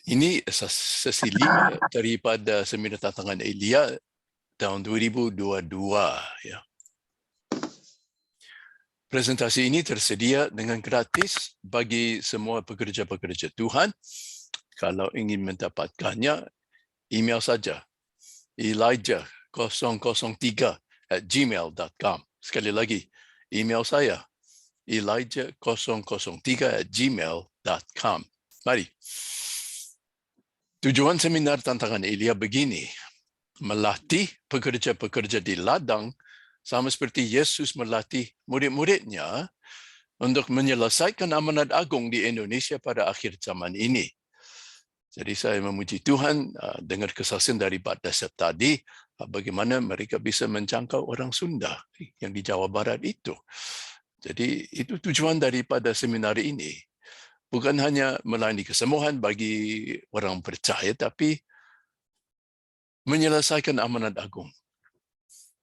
Ini sesi 5 daripada seminar tantangan Elia tahun 2022. Ya. Presentasi ini tersedia dengan gratis bagi semua pekerja-pekerja Tuhan. Kalau ingin mendapatkannya, email saja elijah003@gmail.com. Sekali lagi, email saya elijah003@gmail.com. Mari. Tujuan seminar tantangan Elia begini, melatih pekerja-pekerja di ladang sama seperti Yesus melatih murid-muridnya untuk menyelesaikan amanat agung di Indonesia pada akhir zaman ini. Jadi saya memuji Tuhan dengar kesaksian dari Pak Dasep tadi, bagaimana mereka bisa menjangkau orang Sunda yang di Jawa Barat itu. Jadi itu tujuan daripada seminar ini. Bukan hanya melayani kesembuhan bagi orang percaya, tapi menyelesaikan amanat agung.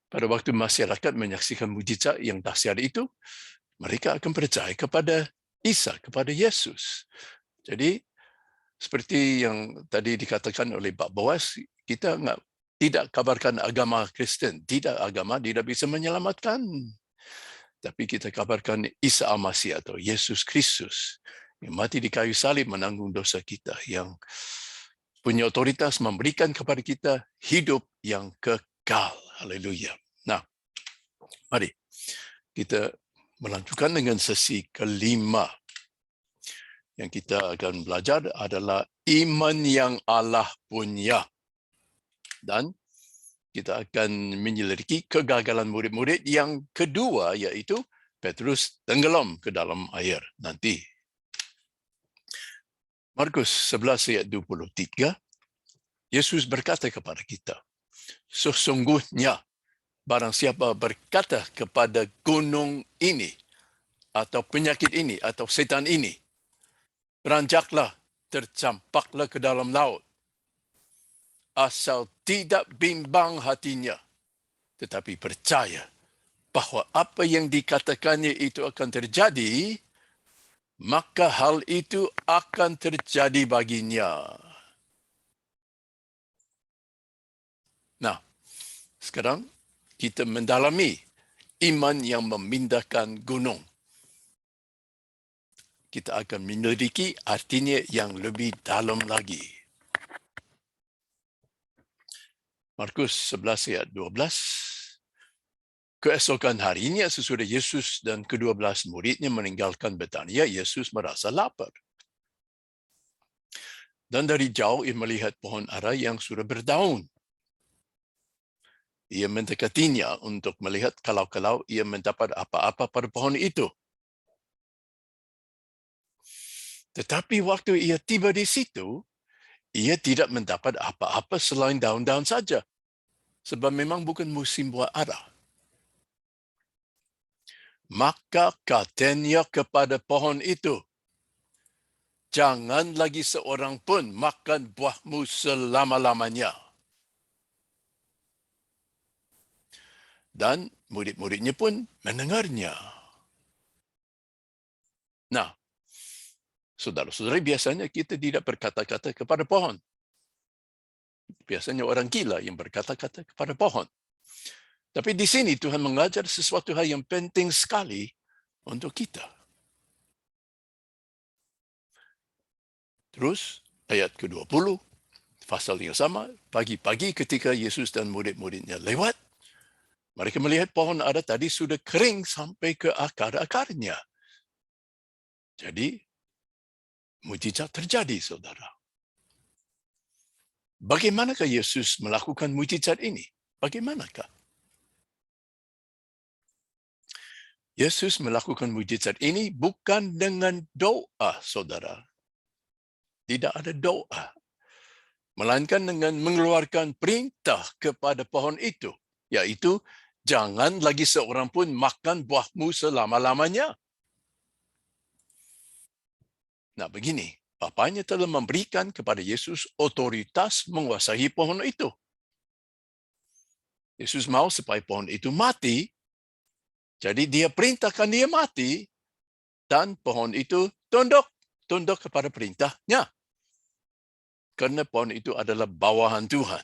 Pada waktu masyarakat menyaksikan mujizat yang dahsyat itu, mereka akan percaya kepada Isa, kepada Yesus. Jadi, seperti yang tadi dikatakan oleh Pak Boas, kita tidak kabarkan agama Kristen. Tidak, agama tidak bisa menyelamatkan. Tapi kita kabarkan Isa Al-Masih atau Yesus Kristus yang mati di kayu salib menanggung dosa kita, yang punya otoritas memberikan kepada kita hidup yang kekal. Haleluya. Nah, mari kita melanjutkan dengan sesi kelima. Yang kita akan belajar adalah iman yang Allah punya. Dan kita akan menyelidiki kegagalan murid-murid yang kedua, iaitu Petrus tenggelam ke dalam air nanti. Markus 11 ayat 23, Yesus berkata kepada kita, sesungguhnya barang siapa berkata kepada gunung ini, atau penyakit ini, atau setan ini, beranjaklah, tercampaklah ke dalam laut, asal tidak bimbang hatinya, tetapi percaya bahawa apa yang dikatakannya itu akan terjadi, maka hal itu akan terjadi baginya. Nah, sekarang kita mendalami iman yang memindahkan gunung. Kita akan menyelidiki artinya yang lebih dalam lagi. Markus 11 ayat 12. Keesokan harinya sesudah Yesus dan ke-12 muridnya meninggalkan Betania, Yesus merasa lapar. Dan dari jauh ia melihat pohon ara yang sudah berdaun. Ia mendekatinya untuk melihat kalau ia mendapat apa-apa pada pohon itu. Tetapi waktu ia tiba di situ, ia tidak mendapat apa-apa selain daun-daun saja. Sebab memang bukan musim buah ara. Maka katanya kepada pohon itu, jangan lagi seorang pun makan buahmu selama-lamanya. Dan murid-muridnya pun mendengarnya. Nah, saudara-saudari, biasanya kita tidak berkata-kata kepada pohon. Biasanya orang gila yang berkata-kata kepada pohon. Tapi di sini Tuhan mengajar sesuatu hal yang penting sekali untuk kita. Terus ayat ke-20, pasal yang sama, pagi-pagi ketika Yesus dan murid-muridnya lewat, mereka melihat pohon ara tadi sudah kering sampai ke akar-akarnya. Jadi, mujizat terjadi, saudara. Bagaimanakah Yesus melakukan mujizat ini? Bagaimanakah? Yesus melakukan mujizat ini bukan dengan doa, saudara. Tidak ada doa. Melainkan dengan mengeluarkan perintah kepada pohon itu, yaitu jangan lagi seorang pun makan buahmu selama-lamanya. Nah, begini, Bapanya telah memberikan kepada Yesus otoritas menguasai pohon itu. Yesus mau supaya pohon itu mati, jadi dia perintahkan dia mati, dan pohon itu tunduk kepada perintahnya. Kerana pohon itu adalah bawahan Tuhan.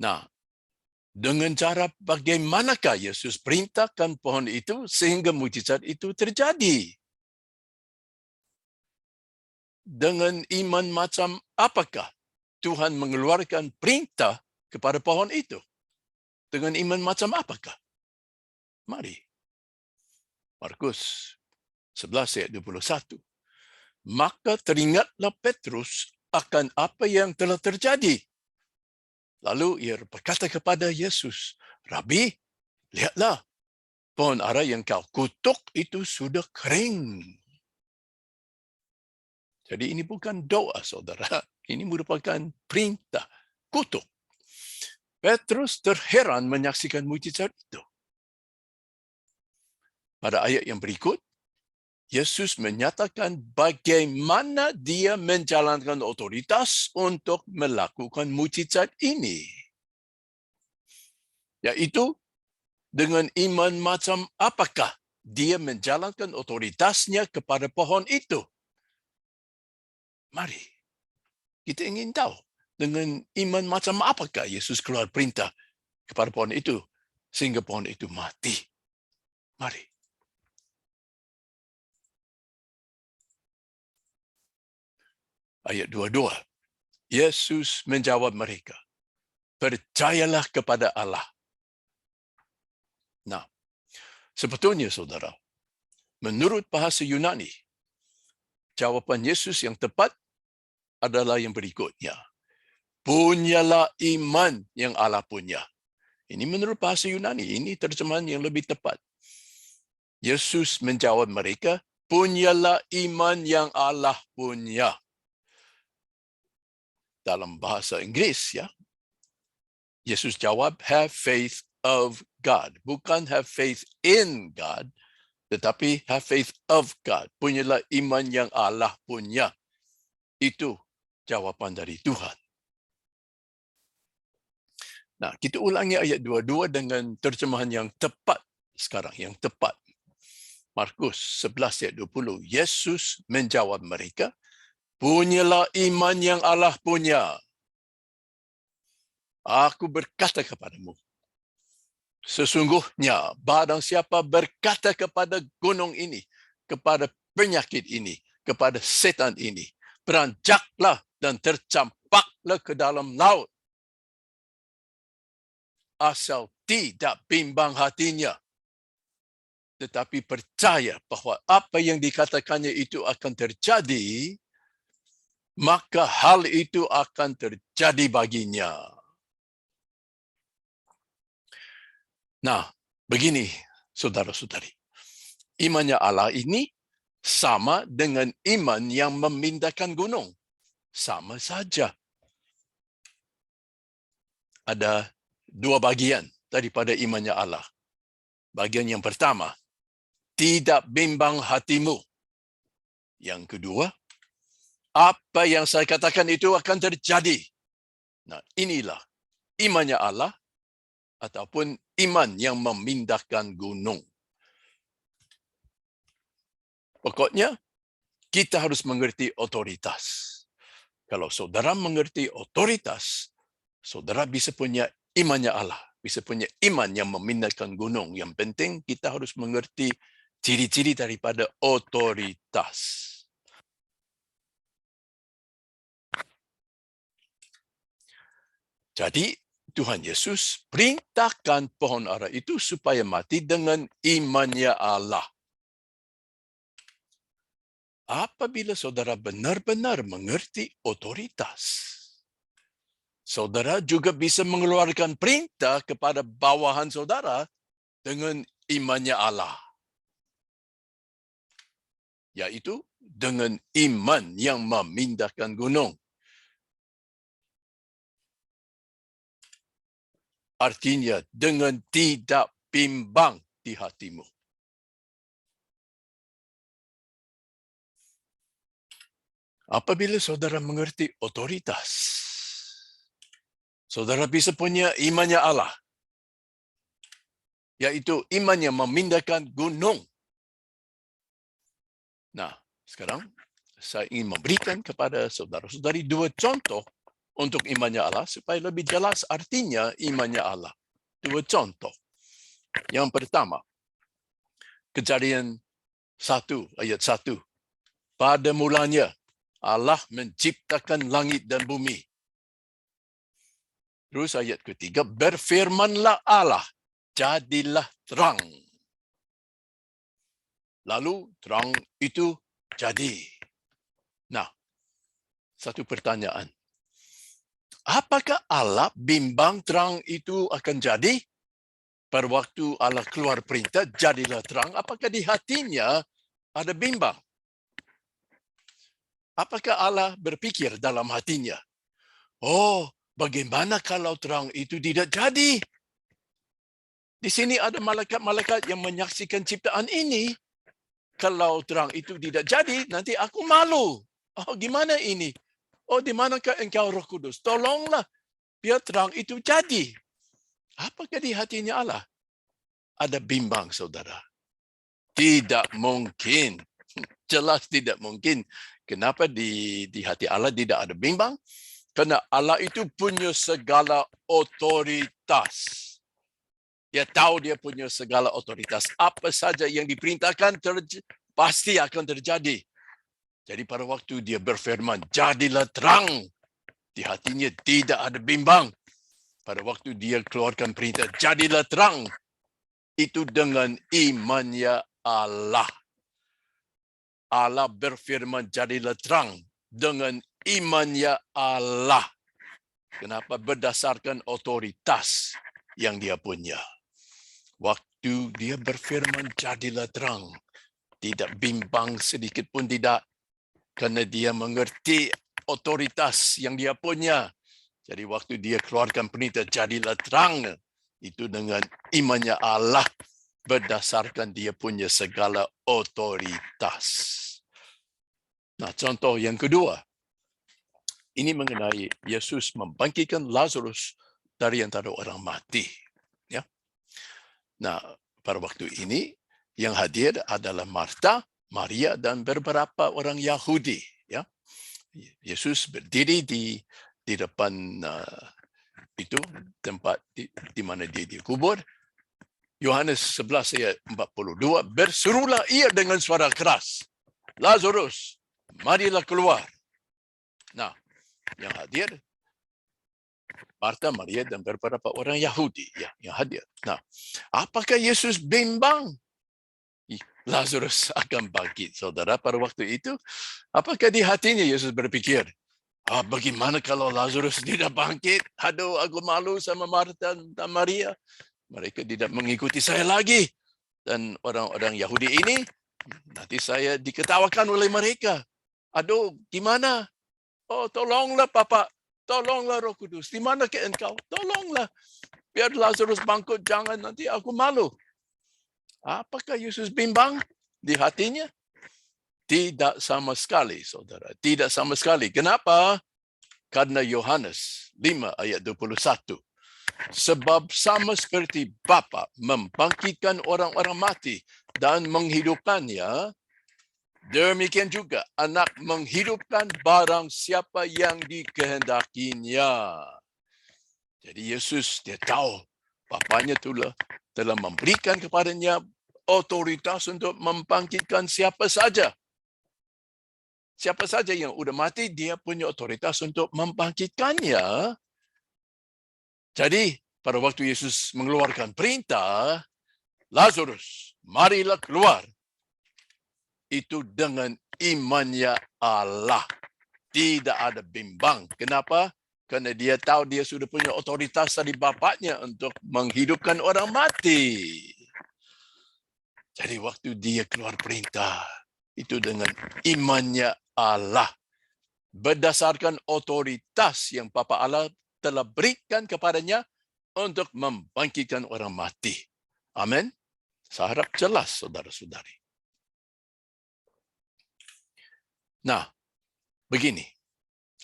Nah, dengan cara bagaimanakah Yesus perintahkan pohon itu sehingga mukjizat itu terjadi? Dengan iman macam apakah Tuhan mengeluarkan perintah kepada pohon itu? Dengan iman macam apakah? Mari. Markus 11 ayat 21. Maka teringatlah Petrus akan apa yang telah terjadi. Lalu ia berkata kepada Yesus, Rabi, lihatlah, pohon ara yang kau kutuk itu sudah kering. Jadi ini bukan doa, saudara. Ini merupakan perintah, kutuk. Petrus terheran menyaksikan mukjizat itu. Pada ayat yang berikut, Yesus menyatakan bagaimana dia menjalankan otoritas untuk melakukan mukjizat ini. Yaitu dengan iman macam apakah dia menjalankan otoritasnya kepada pohon itu. Mari, kita ingin tahu dengan iman macam apakah Yesus keluar perintah kepada pohon itu sehingga pohon itu mati. Mari. Ayat 22. Yesus menjawab mereka, percayalah kepada Allah. Nah, sebetulnya saudara, menurut bahasa Yunani, jawapan Yesus yang tepat adalah yang berikutnya. Punyalah iman yang Allah punya. Ini menurut bahasa Yunani, ini terjemahan yang lebih tepat. Yesus menjawab mereka, punyalah iman yang Allah punya. Dalam bahasa Inggris, ya, Yesus jawab, have faith of God. Bukan have faith in God, tetapi have faith of God. Punyalah iman yang Allah punya. Itu jawapan dari Tuhan. Nah, kita ulangi ayat 22 dengan terjemahan yang tepat sekarang, yang tepat. Markus 11 ayat 20. Yesus menjawab mereka, punyalah iman yang Allah punya. Aku berkata kepadamu, sesungguhnya barang siapa berkata kepada gunung ini, kepada penyakit ini, kepada setan ini, beranjaklah dan tercampaklah ke dalam laut. Asal tidak bimbang hatinya, tetapi percaya bahawa apa yang dikatakannya itu akan terjadi, maka hal itu akan terjadi baginya. Nah, begini saudara-saudari. Imannya Allah ini sama dengan iman yang memindahkan gunung. Sama saja. Ada dua bagian daripada imannya Allah. Bagian yang pertama, tidak bimbang hatimu. Yang kedua, apa yang saya katakan itu akan terjadi. Nah, inilah imannya Allah ataupun iman yang memindahkan gunung. Pokoknya, kita harus mengerti otoritas. Kalau saudara mengerti otoritas, saudara bisa punya imannya Allah. Bisa punya iman yang memindahkan gunung. Yang penting kita harus mengerti ciri-ciri daripada otoritas. Jadi, Tuhan Yesus perintahkan pohon ara itu supaya mati dengan imannya Allah. Apabila saudara benar-benar mengerti otoritas, saudara juga bisa mengeluarkan perintah kepada bawahan saudara dengan imannya Allah. Yaitu dengan iman yang memindahkan gunung. Artinya dengan tidak bimbang di hatimu. Apabila saudara mengerti otoritas, saudara bisa punya imannya Allah. Yaitu iman yang memindahkan gunung. Nah, sekarang saya ingin memberikan kepada saudara-saudari dua contoh untuk imannya Allah supaya lebih jelas artinya imannya Allah. Dua contoh. Yang pertama, Kejadian 1 ayat 1. Pada mulanya Allah menciptakan langit dan bumi. Terus ayat ketiga, berfirmanlah Allah, jadilah terang. Lalu terang itu jadi. Nah, satu pertanyaan. Apakah Allah bimbang terang itu akan jadi? Pada waktu Allah keluar perintah, jadilah terang. Apakah di hatinya ada bimbang? Apakah Allah berpikir dalam hatinya, oh, bagaimana kalau terang itu tidak jadi? Di sini ada malaikat-malaikat yang menyaksikan ciptaan ini. Kalau terang itu tidak jadi, nanti aku malu. Oh, gimana ini? Oh, di manakah engkau Roh Kudus? Tolonglah, biar terang itu jadi. Apakah di hatinya Allah ada bimbang, saudara? Tidak mungkin. Jelas tidak mungkin. Kenapa di hati Allah tidak ada bimbang? Karena Allah itu punya segala otoritas. Dia tahu dia punya segala otoritas. Apa saja yang diperintahkan pasti akan terjadi. Jadi pada waktu dia berfirman, jadilah terang. Di hatinya tidak ada bimbang. Pada waktu dia keluarkan perintah, jadilah terang. Itu dengan imannya Allah. Allah berfirman, jadilah terang. Dengan imannya Allah. Kenapa? Berdasarkan otoritas yang dia punya. Waktu dia berfirman, jadilah terang. Tidak bimbang sedikit pun tidak. Karena dia mengerti otoritas yang dia punya. Jadi waktu dia keluarkan perintah, jadilah terang. Itu dengan imannya Allah. Berdasarkan dia punya segala otoritas. Nah, contoh yang kedua. Ini mengenai Yesus membangkitkan Lazarus dari antara orang mati. Ya. Nah, pada waktu ini yang hadir adalah Marta, Maria, dan beberapa orang Yahudi. Ya. Yesus berdiri di depan itu tempat di mana dia dikubur. Yohanes 11 ayat 42, berserulah ia dengan suara keras, Lazarus, marilah keluar. Nah, yang hadir Marta, Maria, dan beberapa orang Yahudi yang hadir. Nah, apakah Yesus bimbang Lazarus akan bangkit, saudara, pada waktu itu? Apakah di hatinya Yesus berpikir, bagaimana kalau Lazarus tidak bangkit? Aduh, aku malu sama Marta dan Maria. Mereka tidak mengikuti saya lagi. Dan orang-orang Yahudi ini, nanti saya diketawakan oleh mereka. Aduh, gimana? Oh, tolonglah Papa. Tolonglah Roh Kudus. Di mana ke engkau? Tolonglah. Biar Lazarus bangkit, jangan nanti aku malu. Apakah Yesus bimbang di hatinya? Tidak sama sekali, saudara. Tidak sama sekali. Kenapa? Karena Yohanes 5 ayat 21. Sebab sama seperti Bapa membangkitkan orang-orang mati dan menghidupkannya, demikian juga anak menghidupkan barang siapa yang dikehendakinya. Jadi Yesus, dia tahu Bapanya telah memberikan kepadanya otoritas untuk membangkitkan siapa saja. Siapa saja yang sudah mati, dia punya otoritas untuk membangkitkannya. Jadi, pada waktu Yesus mengeluarkan perintah, Lazarus, marilah keluar. Itu dengan imannya Allah. Tidak ada bimbang. Kenapa? Karena dia tahu dia sudah punya otoritas dari Bapaknya untuk menghidupkan orang mati. Jadi waktu dia keluar perintah, itu dengan imannya Allah. Berdasarkan otoritas yang Bapa Allah telah berikan kepadanya untuk membangkitkan orang mati. Amin. Saya harap jelas, saudara-saudari. Nah, begini.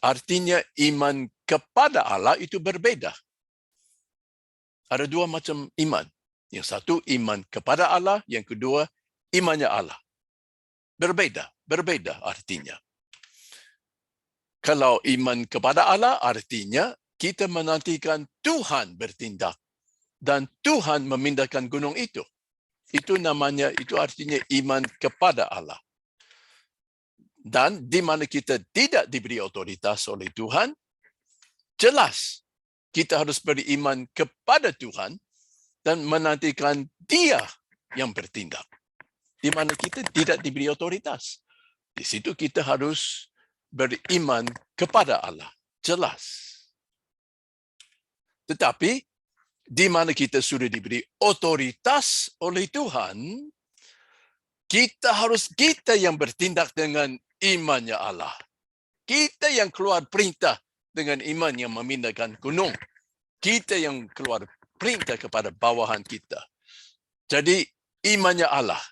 Artinya iman kepada Allah itu berbeda. Ada dua macam iman. Yang satu iman kepada Allah, yang kedua imannya Allah. Berbeda artinya. Kalau iman kepada Allah artinya kita menantikan Tuhan bertindak dan Tuhan memindahkan gunung itu. Itu artinya iman kepada Allah. Dan di mana kita tidak diberi otoritas oleh Tuhan, jelas kita harus beriman kepada Tuhan dan menantikan Dia yang bertindak. Di mana kita tidak diberi otoritas. Di situ kita harus beriman kepada Allah. Jelas. Tetapi di mana kita sudah diberi otoritas oleh Tuhan, kita yang bertindak dengan imannya Allah. Kita yang keluar perintah dengan iman yang memindahkan gunung. Kita yang keluar perintah kepada bawahan kita. Jadi imannya Allah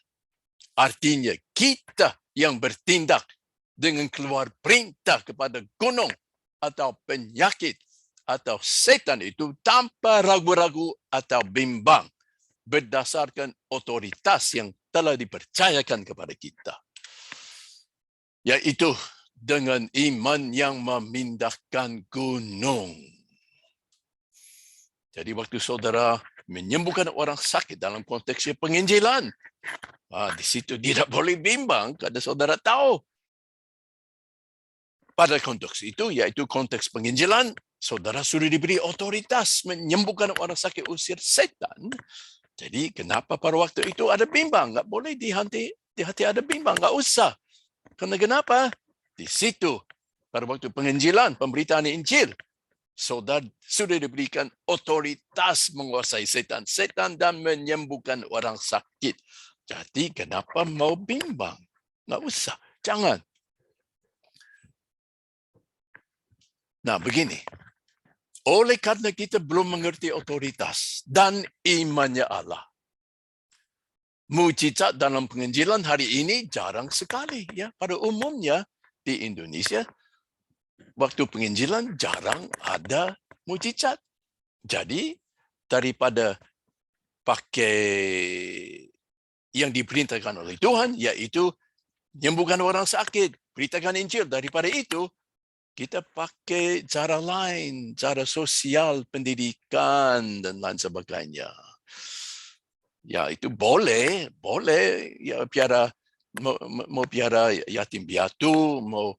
artinya kita yang bertindak dengan keluar perintah kepada gunung atau penyakit atau setan itu tanpa ragu-ragu atau bimbang berdasarkan otoritas yang telah dipercayakan kepada kita. Yaitu dengan iman yang memindahkan gunung. Jadi waktu saudara menyembuhkan orang sakit dalam konteks penginjilan, di situ tidak boleh bimbang karena saudara tahu. Pada konteks itu, yaitu konteks penginjilan, saudara sudah diberi otoritas menyembuhkan orang sakit usir setan. Jadi kenapa pada waktu itu ada bimbang? Nggak boleh di hati ada bimbang, nggak usah. Karena kenapa? Di situ, pada waktu penginjilan, pemberitaan Injil, saudara sudah diberikan otoritas menguasai setan dan menyembuhkan orang sakit. Jadi kenapa mau bimbang? Nggak usah, jangan. Nah, begini. Oleh karena kita belum mengerti otoritas dan imannya Allah, mujizat dalam penginjilan hari ini jarang sekali. Ya, pada umumnya di Indonesia, waktu penginjilan jarang ada mujizat. Jadi, daripada pakai yang diperintahkan oleh Tuhan, yaitu menyembuhkan orang sakit, beritakan Injil, daripada itu, kita pakai cara lain, cara sosial, pendidikan, dan lain sebagainya. Ya, itu boleh ya mau piara yatim piatu, mau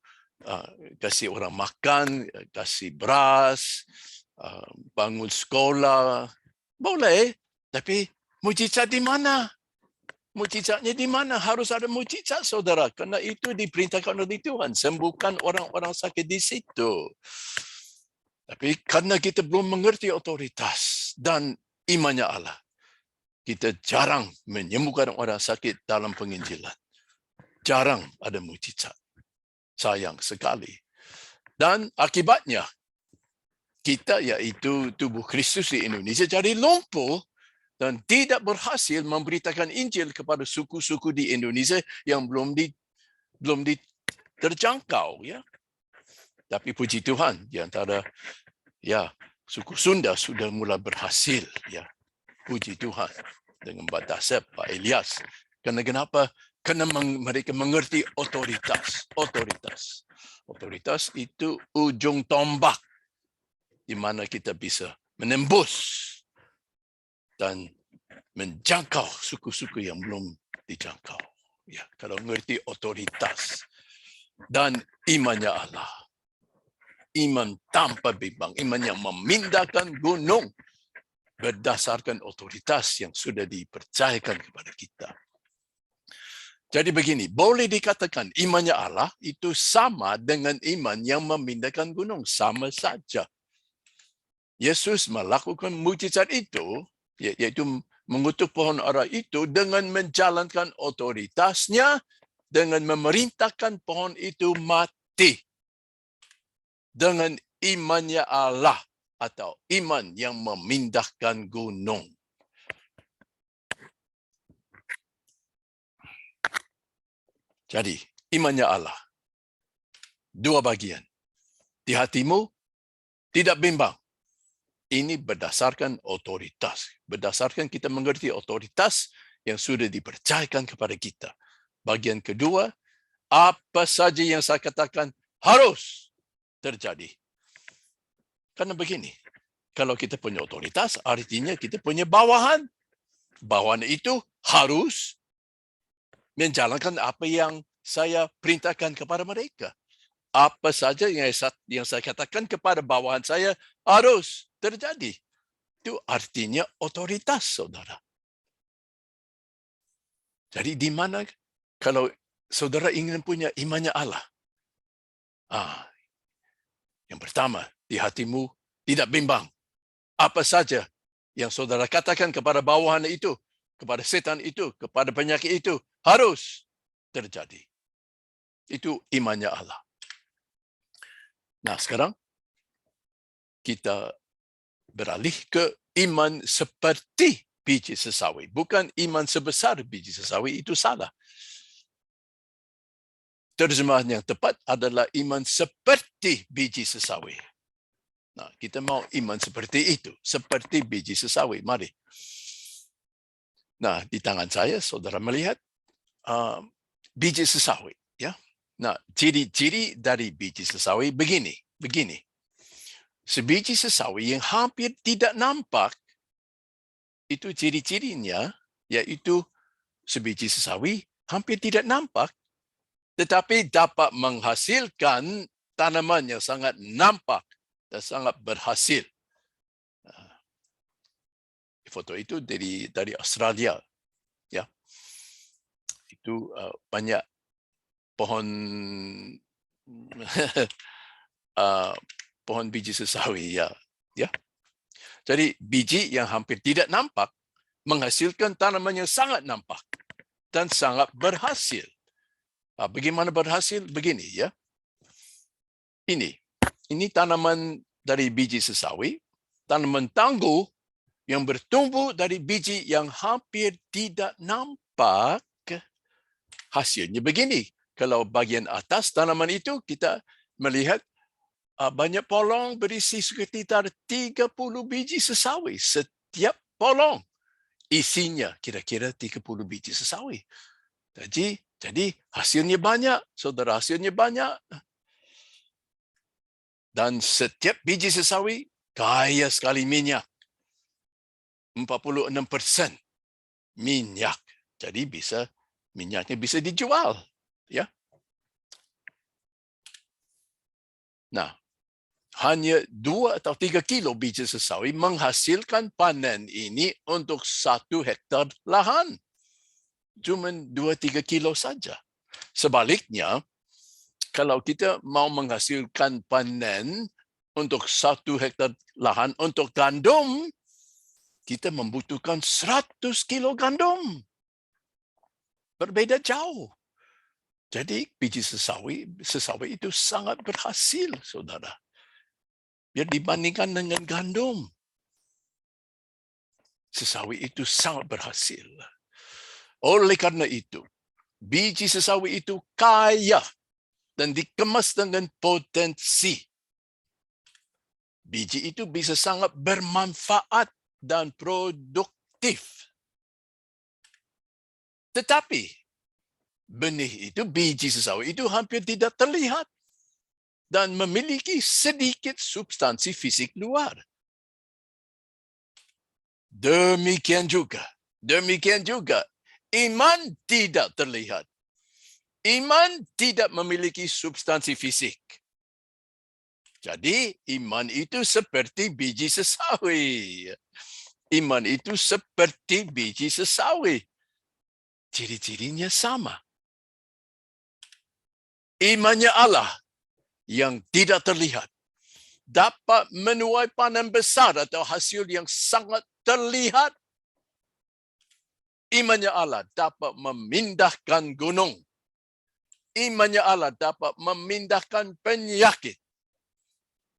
kasih orang makan, kasih beras, bangun sekolah, boleh. Tapi mujizat di mana? Mujizatnya di mana? Harus ada mujizat, saudara. Karena itu diperintahkan oleh Tuhan. Sembuhkan orang-orang sakit di situ. Tapi karena kita belum mengerti otoritas dan imannya Allah, kita jarang menyembuhkan orang sakit dalam penginjilan. Jarang ada mujizat. Sayang sekali. Dan akibatnya, kita yaitu tubuh Kristus di Indonesia jadi lumpuh dan tidak berhasil memberitakan Injil kepada suku-suku di Indonesia yang belum terjangkau, ya. Tapi puji Tuhan, di antara suku Sunda sudah mulai berhasil, ya. Puji Tuhan dengan Pak Dasep, Pak Elias. Karena kenapa? Karena mereka mengerti otoritas. Otoritas itu ujung tombak di mana kita bisa menembus dan menjangkau suku-suku yang belum dijangkau. Ya, kalau mengerti otoritas dan imannya Allah. Iman tanpa bimbang, iman yang memindahkan gunung berdasarkan otoritas yang sudah dipercayakan kepada kita. Jadi begini, boleh dikatakan imannya Allah itu sama dengan iman yang memindahkan gunung, sama saja. Yesus melakukan mujizat itu, yaitu mengutuk pohon ara itu dengan menjalankan otoritasnya, dengan memerintahkan pohon itu mati. Dengan imannya Allah atau iman yang memindahkan gunung. Jadi, imannya Allah. Dua bagian. Di hatimu, tidak bimbang. Ini berdasarkan otoritas. Berdasarkan kita mengerti otoritas yang sudah dipercayakan kepada kita. Bagian kedua, apa saja yang saya katakan harus terjadi. Karena begini, kalau kita punya otoritas, artinya kita punya bawahan. Bawahan itu harus menjalankan apa yang saya perintahkan kepada mereka. Apa saja yang saya katakan kepada bawahan saya harus terjadi. Itu artinya otoritas, saudara. Jadi di mana kalau saudara ingin punya imannya Allah? Yang pertama, di hatimu tidak bimbang. Apa saja yang saudara katakan kepada bawahan itu, kepada setan itu, kepada penyakit itu, harus terjadi. Itu imannya Allah. Nah, sekarang kita beralih ke iman seperti biji sesawi. Bukan iman sebesar biji sesawi, itu salah. Terjemahan yang tepat adalah iman seperti biji sesawi. Nah, kita mau iman seperti itu, seperti biji sesawi. Mari. Nah, di tangan saya, saudara melihat biji sesawi. Ya. Nah, ciri-ciri dari biji sesawi begini. Sebiji sesawi yang hampir tidak nampak, itu ciri-cirinya, yaitu sebiji sesawi hampir tidak nampak, tetapi dapat menghasilkan tanaman yang sangat nampak dan sangat berhasil. Foto itu dari Australia, ya. Itu banyak pohon pohon biji sesawi, ya. Jadi biji yang hampir tidak nampak menghasilkan tanaman yang sangat nampak dan sangat berhasil. Bagaimana berhasil? Begini, ya. Ini tanaman dari biji sesawi, tanaman tangguh yang bertumbuh dari biji yang hampir tidak nampak. Hasilnya begini. Kalau bagian atas tanaman itu kita melihat banyak polong berisi sekitar 30 biji sesawi. Setiap polong isinya kira-kira 30 biji sesawi. Jadi hasilnya banyak, saudara, hasilnya banyak. Dan setiap biji sesawi kaya sekali minyak. 46% minyak. Jadi minyaknya bisa dijual, ya. Nah, hanya 2 atau 3 kilo biji sesawi menghasilkan panen ini untuk 1 hektar lahan. Cuma 2-3 kilo saja. Sebaliknya, kalau kita mau menghasilkan panen untuk 1 hektar lahan untuk gandum, kita membutuhkan 100 kilo gandum. Berbeda jauh. Jadi biji sesawi itu sangat berhasil, saudara. Biar dibandingkan dengan gandum. Sesawi itu sangat berhasil. Oleh karena itu, biji sesawi itu kaya dan dikemas dengan potensi. Biji itu bisa sangat bermanfaat dan produktif. Tetapi benih itu, biji sesawi itu hampir tidak terlihat dan memiliki sedikit substansi fisik luar. Demikian juga, iman tidak terlihat. Iman tidak memiliki substansi fisik. Jadi, iman itu seperti biji sesawi. Iman itu seperti biji sesawi. Ciri-cirinya sama. Imannya Allah yang tidak terlihat dapat menuai panen besar atau hasil yang sangat terlihat. Imannya Allah dapat memindahkan gunung. Imannya Allah dapat memindahkan penyakit.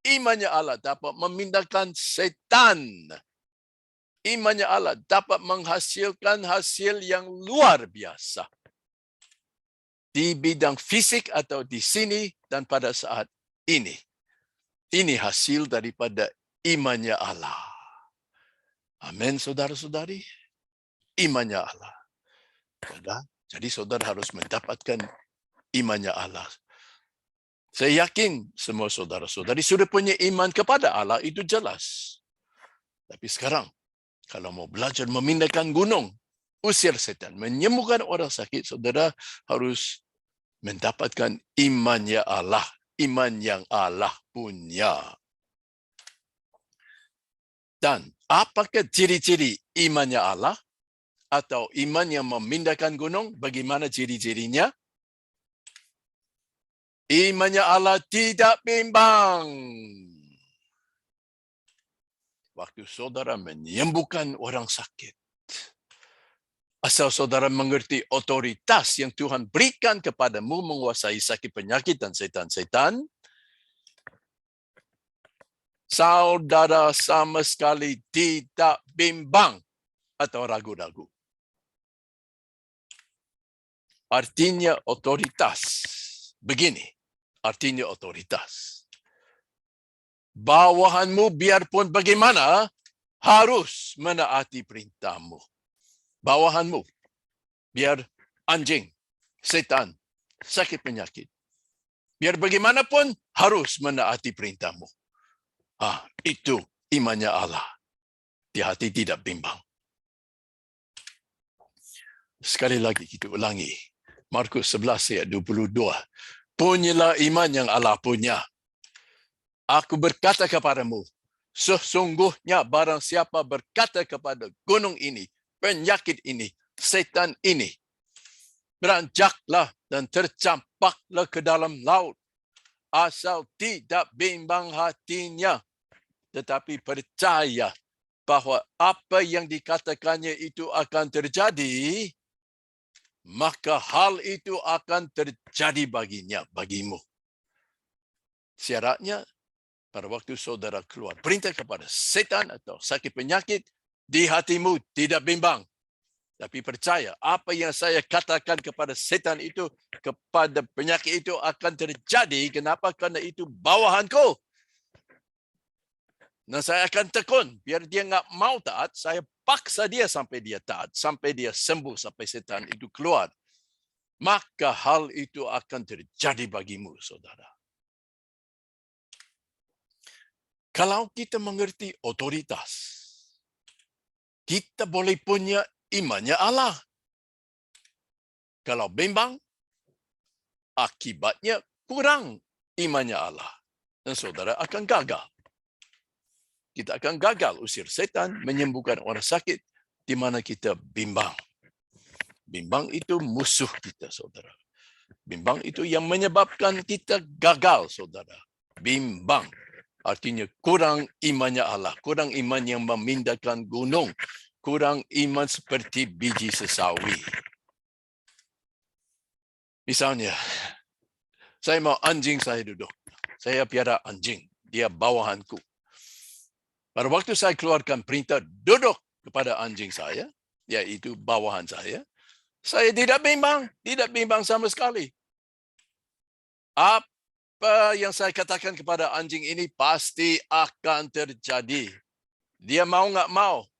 Imannya Allah dapat memindahkan setan. Imannya Allah dapat menghasilkan hasil yang luar biasa. Di bidang fisik atau di sini dan pada saat ini. Ini hasil daripada imannya Allah. Amin, saudara-saudari. Imannya Allah. Jadi saudara harus mendapatkan imannya Allah. Saya yakin semua saudara-saudari sudah punya iman kepada Allah, itu jelas. Tapi sekarang, kalau mau belajar memindahkan gunung, usir setan, menyembuhkan orang sakit, saudara harus mendapatkan imannya Allah, iman yang Allah punya. Dan apakah ciri-ciri imannya Allah atau iman yang memindahkan gunung? Bagaimana ciri-cirinya? Imannya Allah tidak bimbang. Waktu saudara menyembuhkan orang sakit, asal saudara mengerti otoritas yang Tuhan berikan kepadamu menguasai sakit penyakit dan setan-setan, saudara sama sekali tidak bimbang atau ragu-ragu. Artinya otoritas. Begini, artinya otoritas. Bawahanmu biarpun bagaimana, harus menaati perintahmu. Bawahanmu, biar anjing, setan, sakit penyakit. Biar bagaimanapun, harus menaati perintahmu. Itu imannya Allah. Di hati tidak bimbang. Sekali lagi kita ulangi. Markus 11 ayat 22. Punyalah iman yang Allah punya. Aku berkata kepadamu, sesungguhnya barang siapa berkata kepada gunung ini, penyakit ini, setan ini, beranjaklah dan tercampaklah ke dalam laut. Asal tidak bimbang hatinya, tetapi percaya bahwa apa yang dikatakannya itu akan terjadi, maka hal itu akan terjadi bagimu. Syaratnya, pada waktu saudara keluar perintah kepada setan atau sakit penyakit, di hatimu tidak bimbang. Tapi percaya, apa yang saya katakan kepada setan itu, kepada penyakit itu akan terjadi. Kenapa? Karena itu bawahanku. Dan saya akan tekun. Biar dia enggak mau taat, saya paksa dia sampai dia taat. Sampai dia sembuh, sampai setan itu keluar. Maka hal itu akan terjadi bagimu, saudara. Kalau kita mengerti otoritas, kita boleh punya imannya Allah. Kalau bimbang, akibatnya kurang imannya Allah. Dan saudara akan gagal. Kita akan gagal usir setan, menyembuhkan orang sakit, di mana kita bimbang. Bimbang itu musuh kita, saudara. Bimbang itu yang menyebabkan kita gagal, saudara. Bimbang. Artinya kurang imannya Allah. Kurang iman yang memindahkan gunung. Kurang iman seperti biji sesawi. Misalnya, saya mau anjing saya duduk. Saya piara anjing. Dia bawahanku. Pada waktu saya keluarkan perintah duduk kepada anjing saya, yaitu bawahan saya tidak bimbang sama sekali. Apa yang saya katakan kepada anjing ini pasti akan terjadi. Dia mau nggak mau.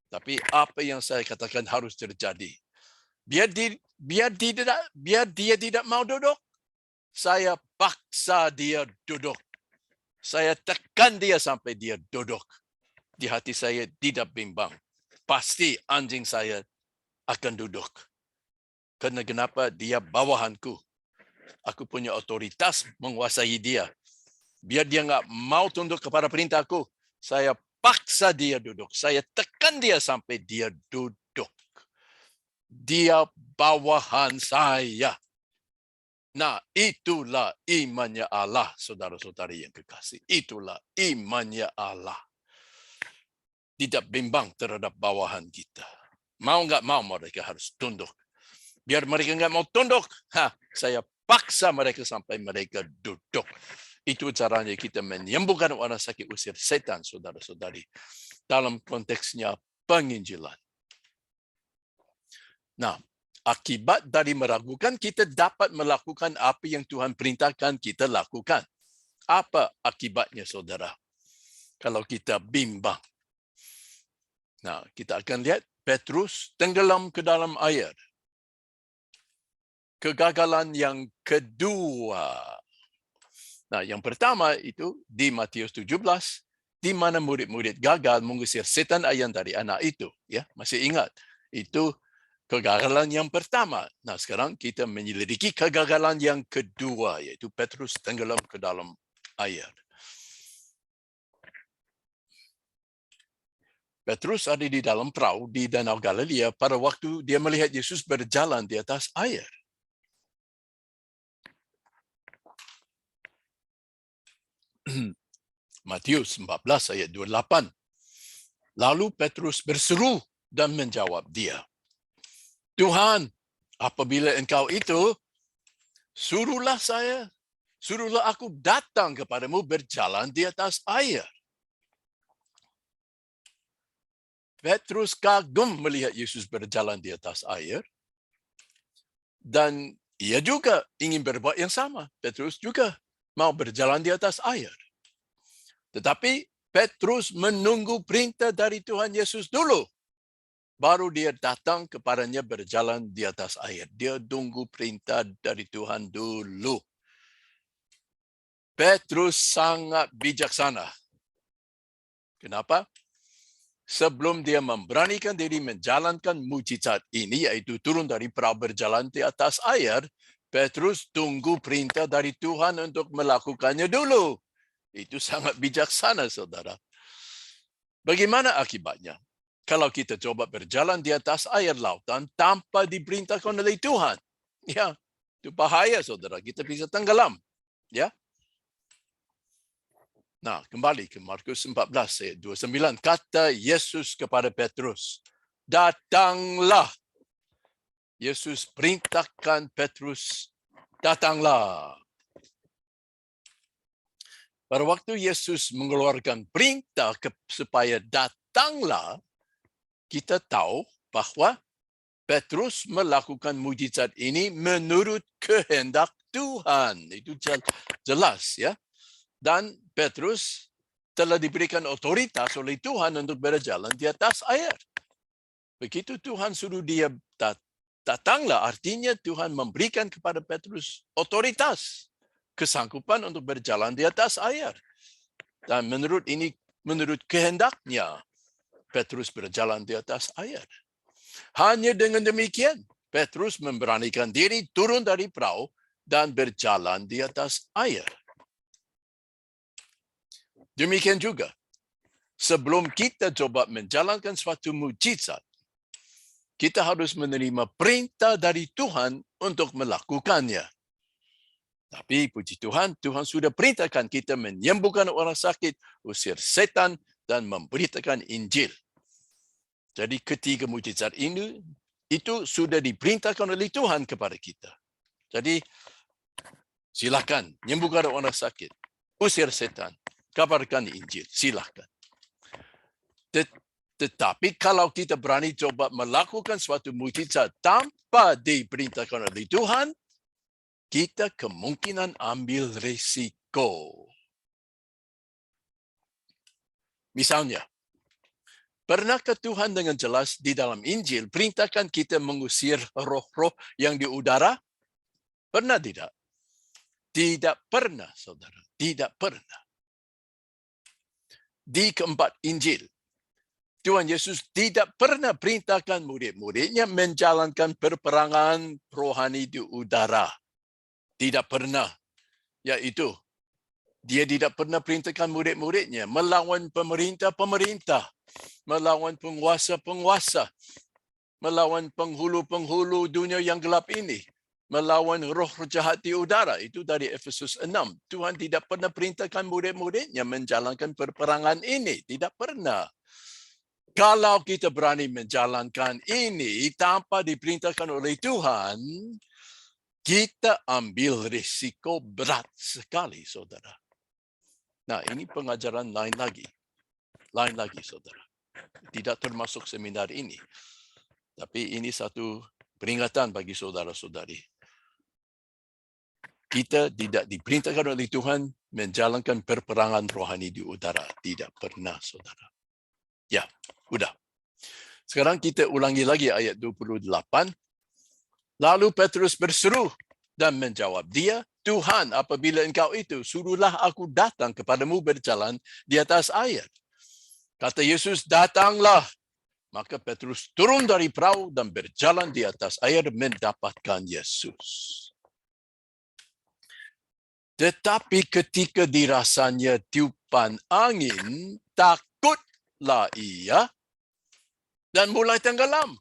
Tapi apa yang saya katakan harus terjadi. Biar dia tidak mau duduk, saya paksa dia duduk. Saya tekan dia sampai dia duduk. Di hati saya tidak bimbang. Pasti anjing saya akan duduk. Karena kenapa? Dia bawahanku. Aku punya otoritas menguasai dia. Biar dia enggak mau tunduk kepada perintahku, saya paksa dia duduk. Saya tekan dia sampai dia duduk. Dia bawahan saya. Nah, itulah imannya Allah, saudara-saudari yang kekasih. Itulah imannya Allah. Tidak bimbang terhadap bawahan kita. Mau nggak mau mereka harus tunduk. Biar mereka nggak mau tunduk, saya paksa mereka sampai mereka duduk. Itu caranya kita menyembuhkan orang sakit, usir setan, saudara-saudari. Dalam konteksnya penginjilan. Nah, akibat dari meragukan, kita dapat melakukan apa yang Tuhan perintahkan kita lakukan. Apa akibatnya, saudara? Kalau kita bimbang. Nah, kita akan lihat Petrus tenggelam ke dalam air. Kegagalan yang kedua. Nah, yang pertama itu di Matius 17, di mana murid-murid gagal mengusir setan ayam dari anak itu. Ya, masih ingat? Itu kegagalan yang pertama. Nah, sekarang kita menyelidiki kegagalan yang kedua, yaitu Petrus tenggelam ke dalam air. Petrus ada di dalam perahu di Danau Galilea pada waktu dia melihat Yesus berjalan di atas air. Matius 14 ayat 28. Lalu Petrus berseru dan menjawab dia, Tuhan, apabila engkau itu, suruhlah aku datang kepadamu berjalan di atas air. Petrus kagum melihat Yesus berjalan di atas air. Dan ia juga ingin berbuat yang sama. Petrus juga mau berjalan di atas air. Tetapi Petrus menunggu perintah dari Tuhan Yesus dulu. Baru dia datang kepadanya berjalan di atas air. Dia tunggu perintah dari Tuhan dulu. Petrus sangat bijaksana. Kenapa? Sebelum dia memberanikan diri menjalankan mujizat ini, yaitu turun dari perahu berjalan di atas air, Petrus tunggu perintah dari Tuhan untuk melakukannya dulu. Itu sangat bijaksana, saudara. Bagaimana akibatnya? Kalau kita coba berjalan di atas air lautan tanpa diperintahkan oleh Tuhan, ya, itu bahaya, saudara. Kita bisa tenggelam, ya. Nah, kembali ke Markus 14 ayat 29. Kata Yesus kepada Petrus, datanglah. Yesus perintahkan Petrus, datanglah. Pada waktu Yesus mengeluarkan perintah supaya datanglah, kita tahu bahwa Petrus melakukan mujizat ini menurut kehendak Tuhan. Itu jelas, ya. Dan Petrus telah diberikan otoritas oleh Tuhan untuk berjalan di atas air. Begitu Tuhan suruh dia datanglah, artinya Tuhan memberikan kepada Petrus otoritas, kesanggupan untuk berjalan di atas air. Dan menurut kehendaknya, Petrus berjalan di atas air. Hanya dengan demikian, Petrus memberanikan diri turun dari perahu dan berjalan di atas air. Demikian juga, sebelum kita coba menjalankan suatu mujizat, kita harus menerima perintah dari Tuhan untuk melakukannya. Tapi puji Tuhan, Tuhan sudah perintahkan kita menyembuhkan orang sakit, usir setan, dan memberitakan Injil. Jadi ketiga mujizat ini, itu sudah diperintahkan oleh Tuhan kepada kita. Jadi silakan, menyembuhkan orang sakit, usir setan, kabarkan Injil, silakan. Tetapi kalau kita berani coba melakukan suatu mujizat tanpa diperintahkan oleh Tuhan, kita kemungkinan ambil risiko. Misalnya, pernahkah Tuhan dengan jelas di dalam Injil perintahkan kita mengusir roh-roh yang di udara? Pernah tidak? Tidak pernah, saudara. Tidak pernah. Di keempat Injil, Tuhan Yesus tidak pernah perintahkan murid-muridnya menjalankan perperangan rohani di udara. Tidak pernah. Yaitu, dia tidak pernah perintahkan murid-muridnya melawan pemerintah-pemerintah, melawan penguasa-penguasa, melawan penghulu-penghulu dunia yang gelap ini, melawan roh jahat di udara. Itu dari Efesus 6. Tuhan tidak pernah perintahkan murid-muridnya menjalankan perperangan ini. Tidak pernah. Kalau kita berani menjalankan ini tanpa diperintahkan oleh Tuhan, kita ambil risiko berat sekali, saudara. Nah, ini pengajaran lain lagi. Lain lagi, saudara. Tidak termasuk seminar ini. Tapi ini satu peringatan bagi saudara-saudari. Kita tidak diperintahkan oleh Tuhan menjalankan perperangan rohani di udara. Tidak pernah, saudara. Ya, udah. Sekarang kita ulangi lagi ayat 28. Lalu Petrus berseru Dan menjawab dia, Tuhan, apabila engkau itu, suruhlah aku datang kepadamu berjalan di atas air. Kata Yesus, datanglah. Maka Petrus turun dari perahu dan berjalan di atas air mendapatkan Yesus. Tetapi ketika dirasanya tiupan angin, takutlah ia dan mulai tenggelam.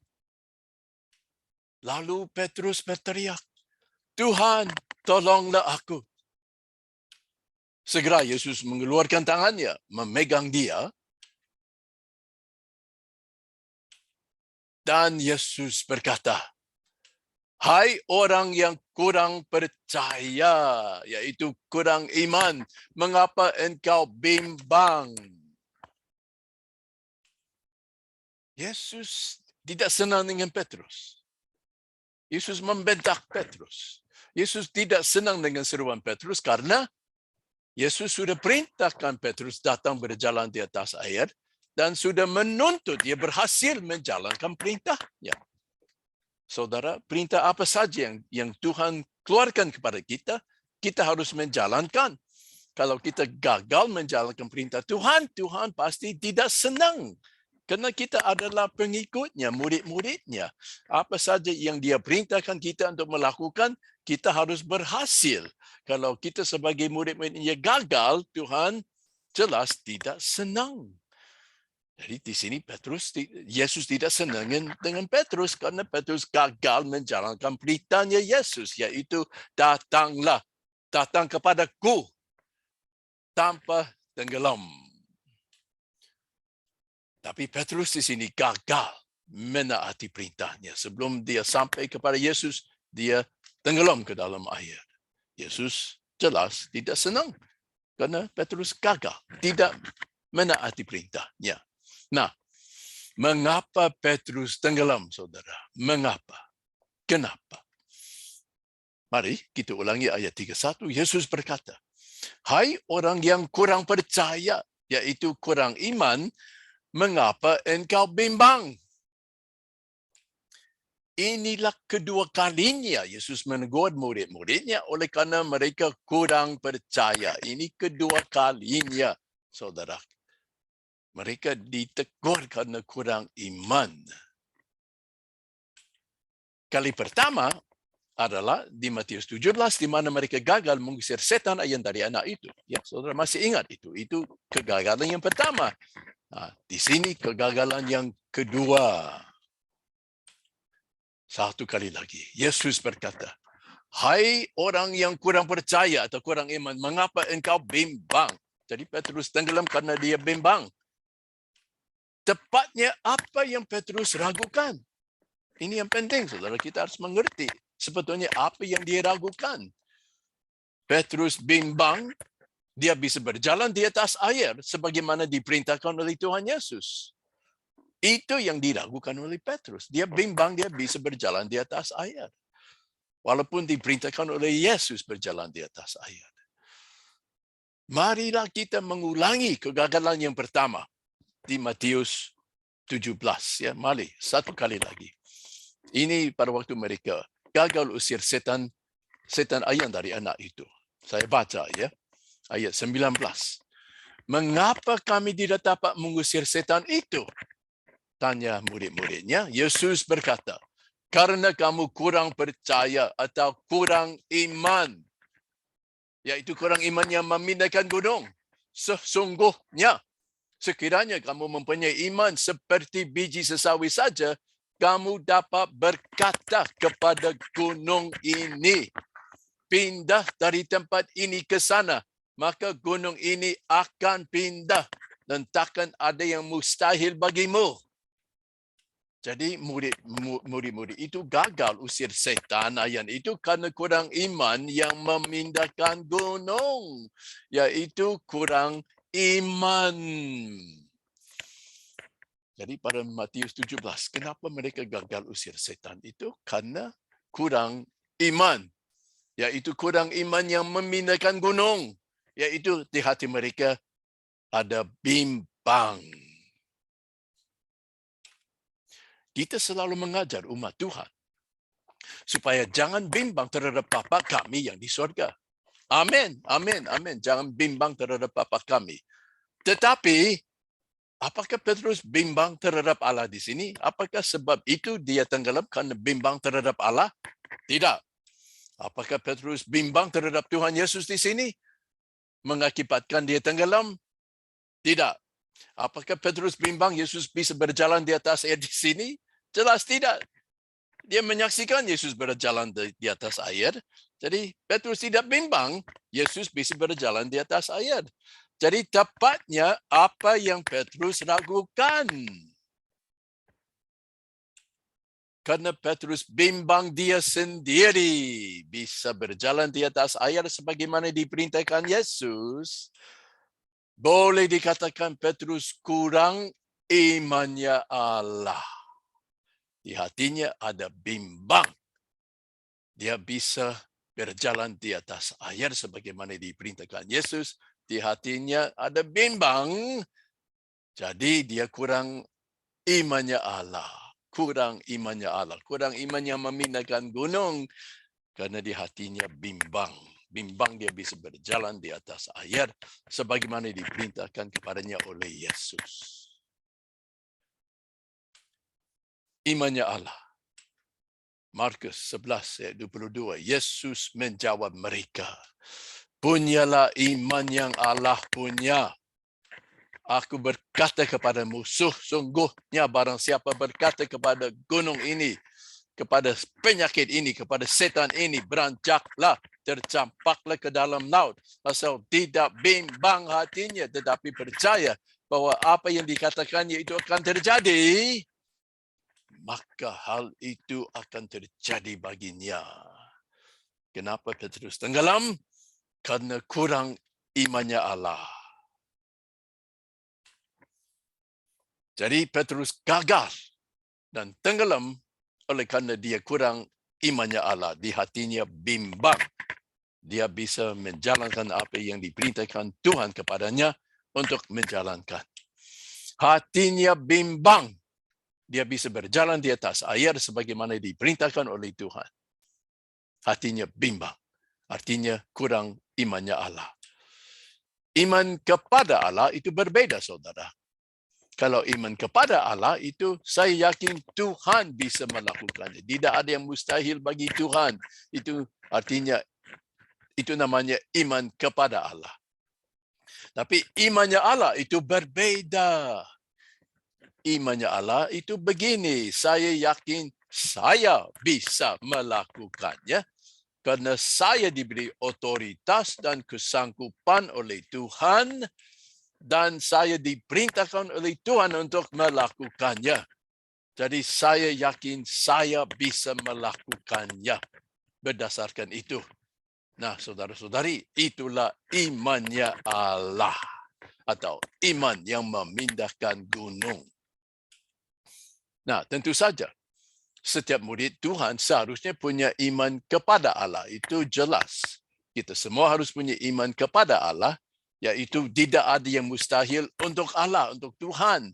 Lalu Petrus berteriak, Tuhan, tolonglah aku. Segera Yesus mengeluarkan tangannya, memegang dia. Dan Yesus berkata, hai orang yang kurang percaya, yaitu kurang iman, mengapa engkau bimbang? Yesus tidak senang dengan Petrus. Yesus membentak Petrus. Yesus tidak senang dengan seruan Petrus karena Yesus sudah perintahkan Petrus datang berjalan di atas air dan sudah menuntut dia berhasil menjalankan perintahnya. Saudara, perintah apa saja yang Tuhan keluarkan kepada kita, kita harus menjalankan. Kalau kita gagal menjalankan perintah Tuhan, Tuhan pasti tidak senang. Kerana kita adalah pengikutnya, murid-muridnya. Apa saja yang dia perintahkan kita untuk melakukan, kita harus berhasil. Kalau kita sebagai murid-muridnya gagal, Tuhan jelas tidak senang. Jadi di sini Yesus tidak senang dengan Petrus karena Petrus gagal menjalankan perintahnya Yesus, yaitu datanglah, datang kepadaku tanpa tenggelam. Tapi Petrus di sini gagal menaati perintahnya. Sebelum dia sampai kepada Yesus, dia tenggelam ke dalam air. Yesus jelas tidak senang karena Petrus gagal, tidak menaati perintahnya. Nah, mengapa Petrus tenggelam, saudara? Mengapa? Kenapa? Mari kita ulangi ayat 31. Yesus berkata, hai orang yang kurang percaya, yaitu kurang iman, mengapa engkau bimbang? Inilah kedua kalinya Yesus menegur murid-muridnya oleh kerana mereka kurang percaya. Ini kedua kalinya, saudara. Mereka ditegur kerana kurang iman. Kali pertama adalah di Matius 17, di mana mereka gagal mengusir setan ayam dari anak itu. Ya, saudara masih ingat itu. Itu kegagalan yang pertama. Nah, di sini kegagalan yang kedua. Satu kali lagi, Yesus berkata, hai orang yang kurang percaya atau kurang iman, mengapa engkau bimbang? Jadi Petrus tenggelam karena dia bimbang. Tepatnya apa yang Petrus ragukan? Ini yang penting, saudara. Kita harus mengerti sebetulnya apa yang dia ragukan. Petrus bimbang, dia bisa berjalan di atas air sebagaimana diperintahkan oleh Tuhan Yesus. Itu yang diragukan oleh Petrus. Dia bimbang, dia bisa berjalan di atas air. Walaupun diperintahkan oleh Yesus berjalan di atas air. Marilah kita mengulangi kegagalan yang pertama di Matius 17. Ya, mari, satu kali lagi. Ini pada waktu mereka gagal usir setan ayam dari anak itu. Saya baca ya, ayat 19. Mengapa kami tidak dapat mengusir setan itu? Tanya murid-muridnya. Yesus berkata, karena kamu kurang percaya atau kurang iman. Yaitu kurang iman yang memindahkan gunung. Sesungguhnya, sekiranya kamu mempunyai iman seperti biji sesawi saja, kamu dapat berkata kepada gunung ini, pindah dari tempat ini ke sana, maka gunung ini akan pindah dan takkan ada yang mustahil bagimu. Jadi murid-murid itu gagal usir setan ayam itu karena kurang iman yang memindahkan gunung, yaitu kurang iman. Jadi pada Matius 17, kenapa mereka gagal usir setan itu? Karena kurang iman, yaitu kurang iman yang memindahkan gunung, yaitu di hati mereka ada bimbang. Kita selalu mengajar umat Tuhan Supaya jangan bimbang terhadap Bapa kami yang di surga. Amin, amin, amin. Jangan bimbang terhadap Bapa kami. Tetapi, apakah Petrus bimbang terhadap Allah di sini? Apakah sebab itu dia tenggelam karena bimbang terhadap Allah? Tidak. Apakah Petrus bimbang terhadap Tuhan Yesus di sini? Mengakibatkan dia tenggelam? Tidak. Apakah Petrus bimbang Yesus bisa berjalan di atas air di sini? Jelas tidak. Dia menyaksikan Yesus berjalan di atas air. Jadi Petrus tidak bimbang Yesus bisa berjalan di atas air. Jadi tepatnya apa yang Petrus ragukan? Karena Petrus bimbang dia sendiri bisa berjalan di atas air sebagaimana diperintahkan Yesus. Boleh dikatakan Petrus kurang imannya Allah. Di hatinya ada bimbang. Dia bisa berjalan di atas air sebagaimana diperintahkan Yesus. Di hatinya ada bimbang. Jadi dia kurang imannya Allah. Kurang imannya Allah. Kurang imannya memindahkan gunung. Karena di hatinya bimbang. Bimbang dia bisa berjalan di atas air sebagaimana diperintahkan kepadanya oleh Yesus. Imannya Allah. Markus 11 ayat 22. Yesus menjawab mereka. Punyalah iman yang Allah punya. Aku berkata kepadamu, sungguhnya barang siapa berkata kepada gunung ini, kepada penyakit ini, kepada setan ini, beranjaklah, tercampaklah ke dalam laut. Asal tidak bimbang hatinya, tetapi percaya bahwa apa yang dikatakannya itu akan terjadi, maka hal itu akan terjadi baginya. Kenapa Petrus tenggelam? Karena kurang imannya Allah. Jadi Petrus gagal dan tenggelam oleh karena dia kurang imannya Allah. Di hatinya bimbang. Dia bisa menjalankan apa yang diperintahkan Tuhan kepadanya untuk menjalankan. Hatinya bimbang. Dia bisa berjalan di atas air sebagaimana diperintahkan oleh Tuhan. Hatinya bimbang. Artinya kurang imannya Allah. Iman kepada Allah itu berbeda, saudara. Kalau iman kepada Allah itu saya yakin Tuhan bisa melakukannya. Tidak ada yang mustahil bagi Tuhan. Itu artinya itu namanya iman kepada Allah. Tapi imannya Allah itu berbeda. Imannya Allah itu begini. Saya yakin saya bisa melakukannya. Karena saya diberi otoritas dan kesanggupan oleh Tuhan. Dan saya diperintahkan oleh Tuhan untuk melakukannya. Jadi saya yakin saya bisa melakukannya berdasarkan itu. Nah, saudara-saudari, itulah imannya Allah. Atau iman yang memindahkan gunung. Nah, tentu saja, setiap murid Tuhan seharusnya punya iman kepada Allah. Itu jelas. Kita semua harus punya iman kepada Allah. Yaitu tidak ada yang mustahil untuk Allah, untuk Tuhan.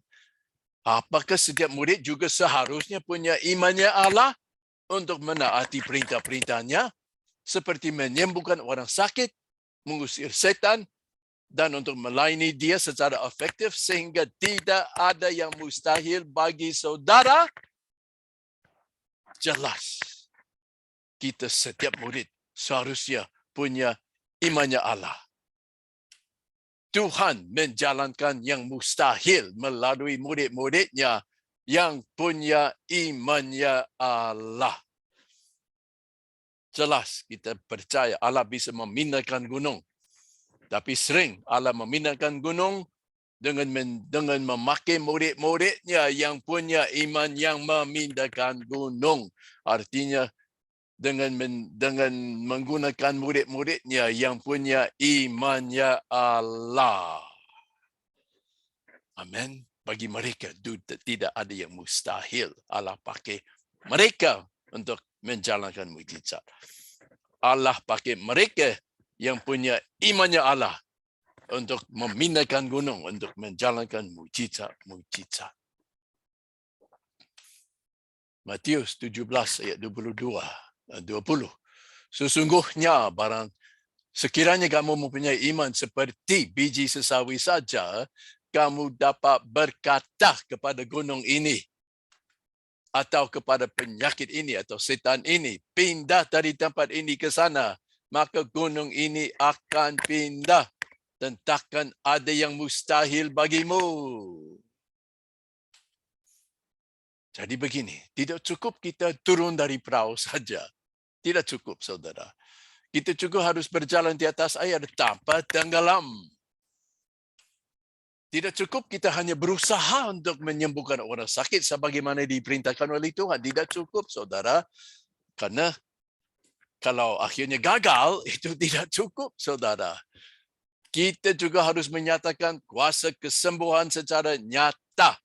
Apakah setiap murid juga seharusnya punya imannya Allah untuk menaati perintah-perintahnya, seperti menyembuhkan orang sakit, mengusir setan, dan untuk melayani dia secara efektif sehingga tidak ada yang mustahil bagi saudara? Jelas. Kita setiap murid seharusnya punya imannya Allah. Tuhan menjalankan yang mustahil melalui murid-muridnya yang punya imannya Allah. Jelas kita percaya Allah bisa memindahkan gunung. Tapi sering Allah memindahkan gunung dengan memakai murid-muridnya yang punya iman yang memindahkan gunung. Artinya dengan menggunakan murid-muridnya yang punya imannya Allah. Amin. Bagi mereka tidak ada yang mustahil. Allah pakai mereka untuk menjalankan mukjizat. Allah pakai mereka yang punya imannya Allah untuk memindahkan gunung, untuk menjalankan mukjizat-mukjizat. Matius 17 ayat 22 dan 20. Sesungguhnya sekiranya kamu mempunyai iman seperti biji sesawi saja, kamu dapat berkata kepada gunung ini atau kepada penyakit ini atau setan ini, pindah dari tempat ini ke sana, maka gunung ini akan pindah dan takkan ada yang mustahil bagimu. Jadi begini, tidak cukup kita turun dari perahu saja. Tidak cukup, saudara. Kita juga harus berjalan di atas air tanpa tenggelam. Tidak cukup kita hanya berusaha untuk menyembuhkan orang sakit sebagaimana diperintahkan oleh Tuhan. Tidak cukup, saudara. Karena kalau akhirnya gagal, itu tidak cukup, saudara. Kita juga harus menyatakan kuasa kesembuhan secara nyata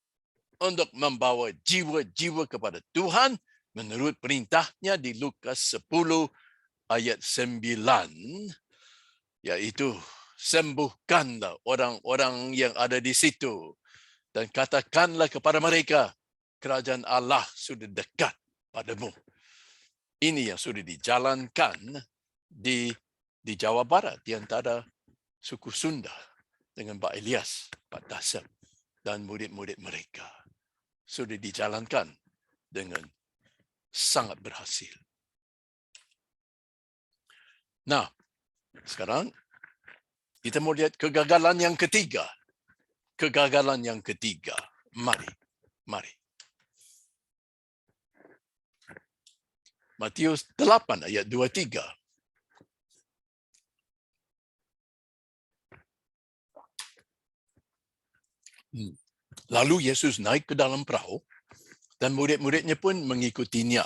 untuk membawa jiwa-jiwa kepada Tuhan menurut perintahnya di Lukas 10 ayat 9, yaitu sembuhkanlah orang-orang yang ada di situ dan katakanlah kepada mereka, kerajaan Allah sudah dekat padamu. Ini yang sudah dijalankan di Jawa Barat, di antara suku Sunda dengan Pak Ilyas, Pak Dasem dan murid-murid mereka. Sudah dijalankan dengan sangat berhasil. Nah, sekarang kita mau lihat kegagalan yang ketiga. Kegagalan yang ketiga. Mari. Matius 8 ayat 23. Lalu Yesus naik ke dalam perahu dan murid-muridnya pun mengikutinya.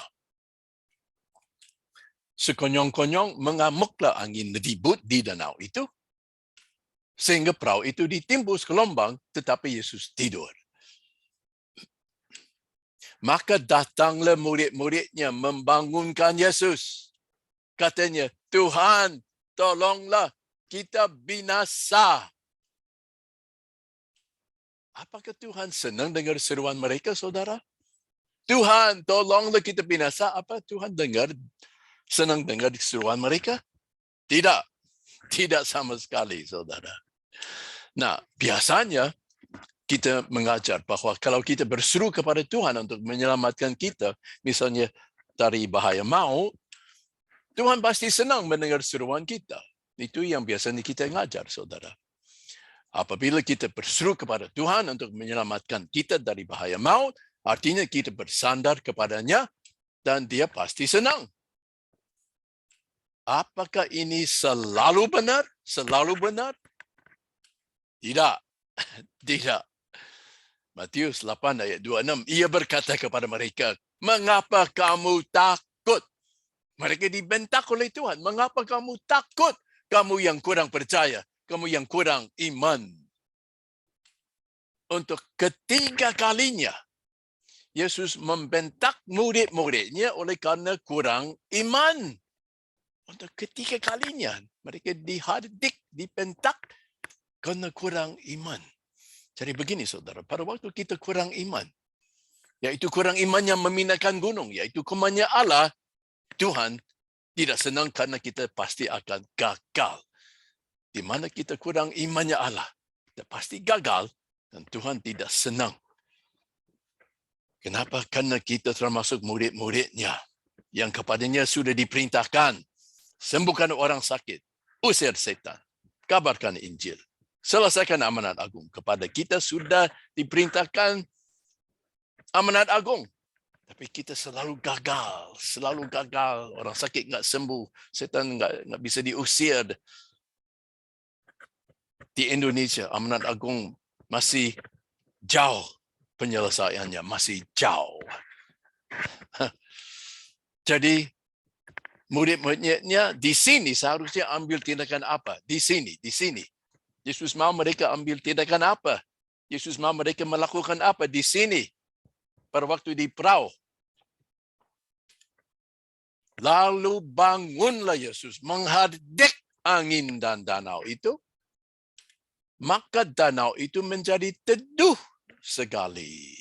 Sekonyong-konyong mengamuklah angin ribut di danau itu, sehingga perahu itu ditimbus gelombang, tetapi Yesus tidur. Maka datanglah murid-muridnya membangunkan Yesus. Katanya, Tuhan, tolonglah, kita binasa. Apakah Tuhan senang dengar seruan mereka, saudara? Tuhan, tolonglah kita binasa. Apa Tuhan senang dengar seruan mereka? Tidak. Tidak sama sekali, saudara. Nah, biasanya kita mengajar bahwa kalau kita berseru kepada Tuhan untuk menyelamatkan kita, misalnya dari bahaya maut, Tuhan pasti senang mendengar seruan kita. Itu yang biasanya kita mengajar, saudara. Apabila kita berseru kepada Tuhan untuk menyelamatkan kita dari bahaya maut, artinya kita bersandar kepadanya dan dia pasti senang. Apakah ini selalu benar? Selalu benar? Tidak. Tidak. Matius 8 ayat 26. Ia berkata kepada mereka, mengapa kamu takut? Mereka dibentak oleh Tuhan. Mengapa kamu takut? Kamu yang kurang percaya. Kamu yang kurang iman. Untuk ketiga kalinya, Yesus membentak murid-muridnya oleh karena kurang iman. Untuk ketiga kalinya, mereka dihardik, dibentak karena kurang iman. Jadi begini, saudara, pada waktu kita kurang iman, yaitu kurang iman yang meminahkan gunung, yaitu kumannya Allah, Tuhan tidak senang karena kita pasti akan gagal. Di mana kita kurang imannya Allah, kita pasti gagal dan Tuhan tidak senang. Kenapa? Karena kita termasuk murid-muridnya yang kepadanya sudah diperintahkan, sembuhkan orang sakit, usir setan, kabarkan Injil, selesaikan amanat agung. Kepada kita sudah diperintahkan amanat agung. Tapi kita selalu gagal. Orang sakit enggak sembuh, setan enggak bisa diusir. Di Indonesia, amanat agung masih jauh penyelesaiannya, masih jauh. Jadi, murid-muridnya di sini seharusnya ambil tindakan apa? Di sini. Yesus mau mereka ambil tindakan apa? Yesus mau mereka melakukan apa di sini? Pada waktu di perahu. Lalu bangunlah Yesus menghardik angin dan danau itu. Maka danau itu menjadi teduh sekali.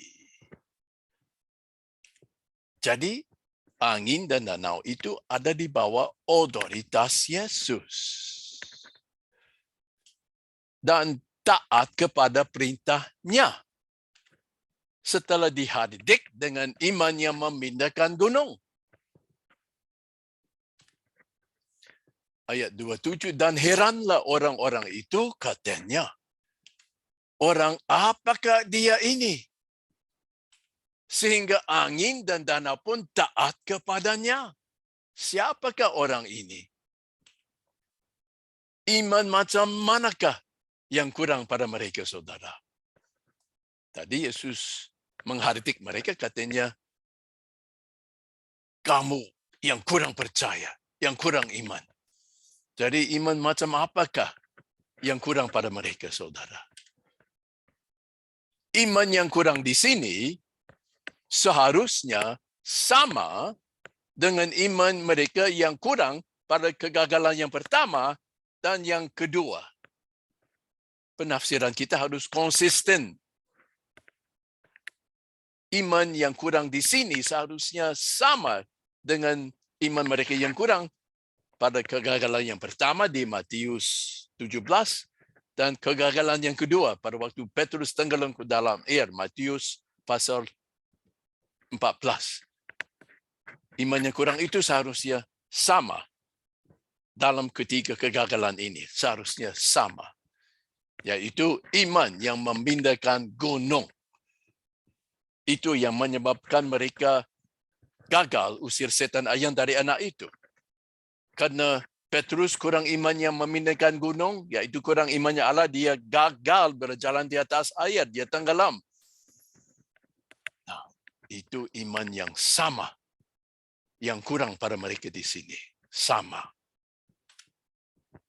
Jadi, angin dan danau itu ada di bawah otoritas Yesus. Dan taat kepada perintahnya. Setelah dihadik dengan iman yang memindahkan gunung. Ayat 27, dan heranlah orang-orang itu, katanya, orang apakah dia ini? Sehingga angin dan danau pun taat kepadanya. Siapakah orang ini? Iman macam manakah yang kurang pada mereka, saudara? Tadi Yesus menghardik mereka, katanya, kamu yang kurang percaya, yang kurang iman. Jadi iman macam apakah yang kurang pada mereka, saudara? Iman yang kurang di sini seharusnya sama dengan iman mereka yang kurang pada kegagalan yang pertama dan yang kedua. Penafsiran kita harus konsisten. Iman yang kurang di sini seharusnya sama dengan iman mereka yang kurang pada kegagalan yang pertama di Matius 17 dan kegagalan yang kedua pada waktu Petrus tenggelam ke dalam air, Matius pasal 14. Iman yang kurang itu seharusnya sama dalam ketiga kegagalan ini. Seharusnya sama. Yaitu iman yang memindahkan gunung. Itu yang menyebabkan mereka gagal usir setan ayam dari anak itu. Karena Petrus kurang iman yang memindahkan gunung, yaitu kurang imannya Allah, dia gagal berjalan di atas air, dia tenggelam. Nah, itu iman yang sama, yang kurang pada mereka di sini. Sama.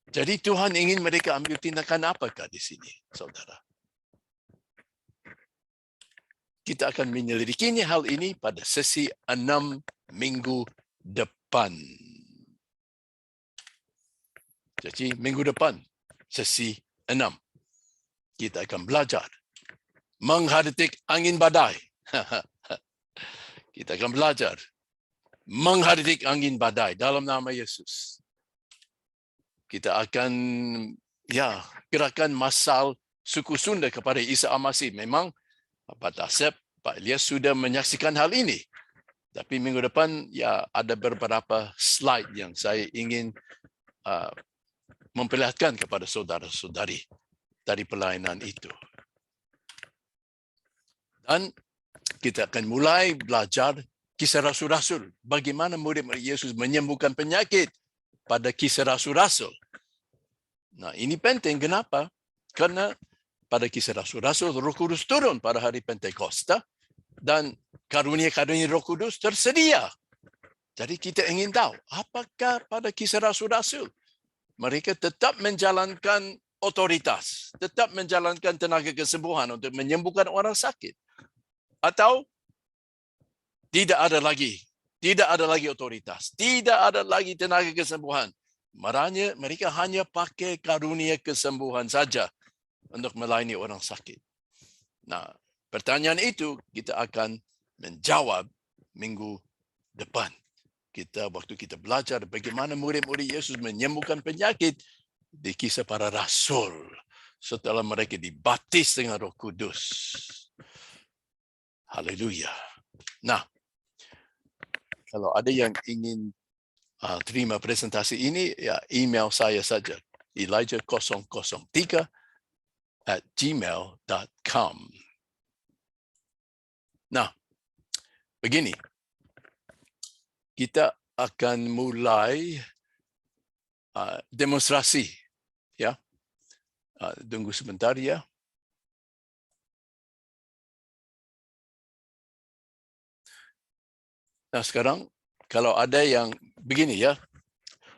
Jadi Tuhan ingin mereka ambil tindakan apakah di sini, saudara? Kita akan menyelidikinya hal ini pada sesi 6 minggu depan. Jadi minggu depan, sesi 6. Kita akan belajar menghardik angin badai. Kita akan belajar menghardik angin badai dalam nama Yesus. Kita akan gerakan masal suku Sunda kepada Isa Al-Masih. Memang Pak Tasep, Pak Ilyas sudah menyaksikan hal ini. Tapi minggu depan ada beberapa slide yang saya ingin memperlihatkan kepada saudara-saudari dari pelayanan itu. Dan kita akan mulai belajar kisah Rasul-Rasul. Bagaimana murid-murid Yesus menyembuhkan penyakit pada kisah Rasul-Rasul. Nah, ini penting. Kenapa? Karena pada kisah Rasul-Rasul, Roh Kudus turun pada hari Pentakosta dan karunia-karunia Roh Kudus tersedia. Jadi kita ingin tahu, apakah pada kisah Rasul-Rasul mereka tetap menjalankan otoritas, tetap menjalankan tenaga kesembuhan untuk menyembuhkan orang sakit, atau tidak ada lagi otoritas, tidak ada lagi tenaga kesembuhan. Marahnya mereka hanya pakai karunia kesembuhan saja untuk melayani orang sakit. Nah, pertanyaan itu kita akan menjawab minggu depan. Waktu kita belajar bagaimana murid-murid Yesus menyembuhkan penyakit di kisah para rasul setelah mereka dibaptis dengan Roh Kudus. Haleluya. Nah, kalau ada yang ingin terima presentasi ini, email saya saja, elijah003@gmail.com. Nah, begini. Kita akan mulai demonstrasi. Ya, tunggu sebentar ya. Nah, sekarang kalau ada yang begini ya,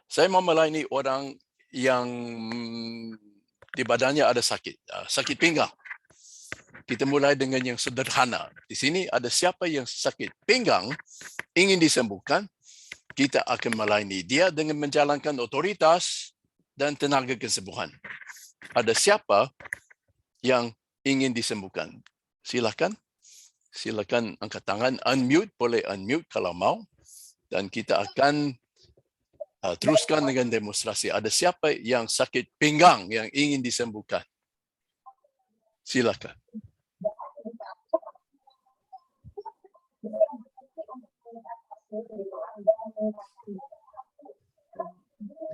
saya mau melayani orang yang di badannya ada sakit pinggang. Kita mulai dengan yang sederhana. Di sini ada siapa yang sakit pinggang, ingin disembuhkan, kita akan melayani dia dengan menjalankan otoritas dan tenaga kesembuhan. Ada siapa yang ingin disembuhkan? Silakan. silakan angkat tangan, unmute, boleh unmute kalau mau. Dan kita akan teruskan dengan demonstrasi. Ada siapa yang sakit pinggang yang ingin disembuhkan? Silakan.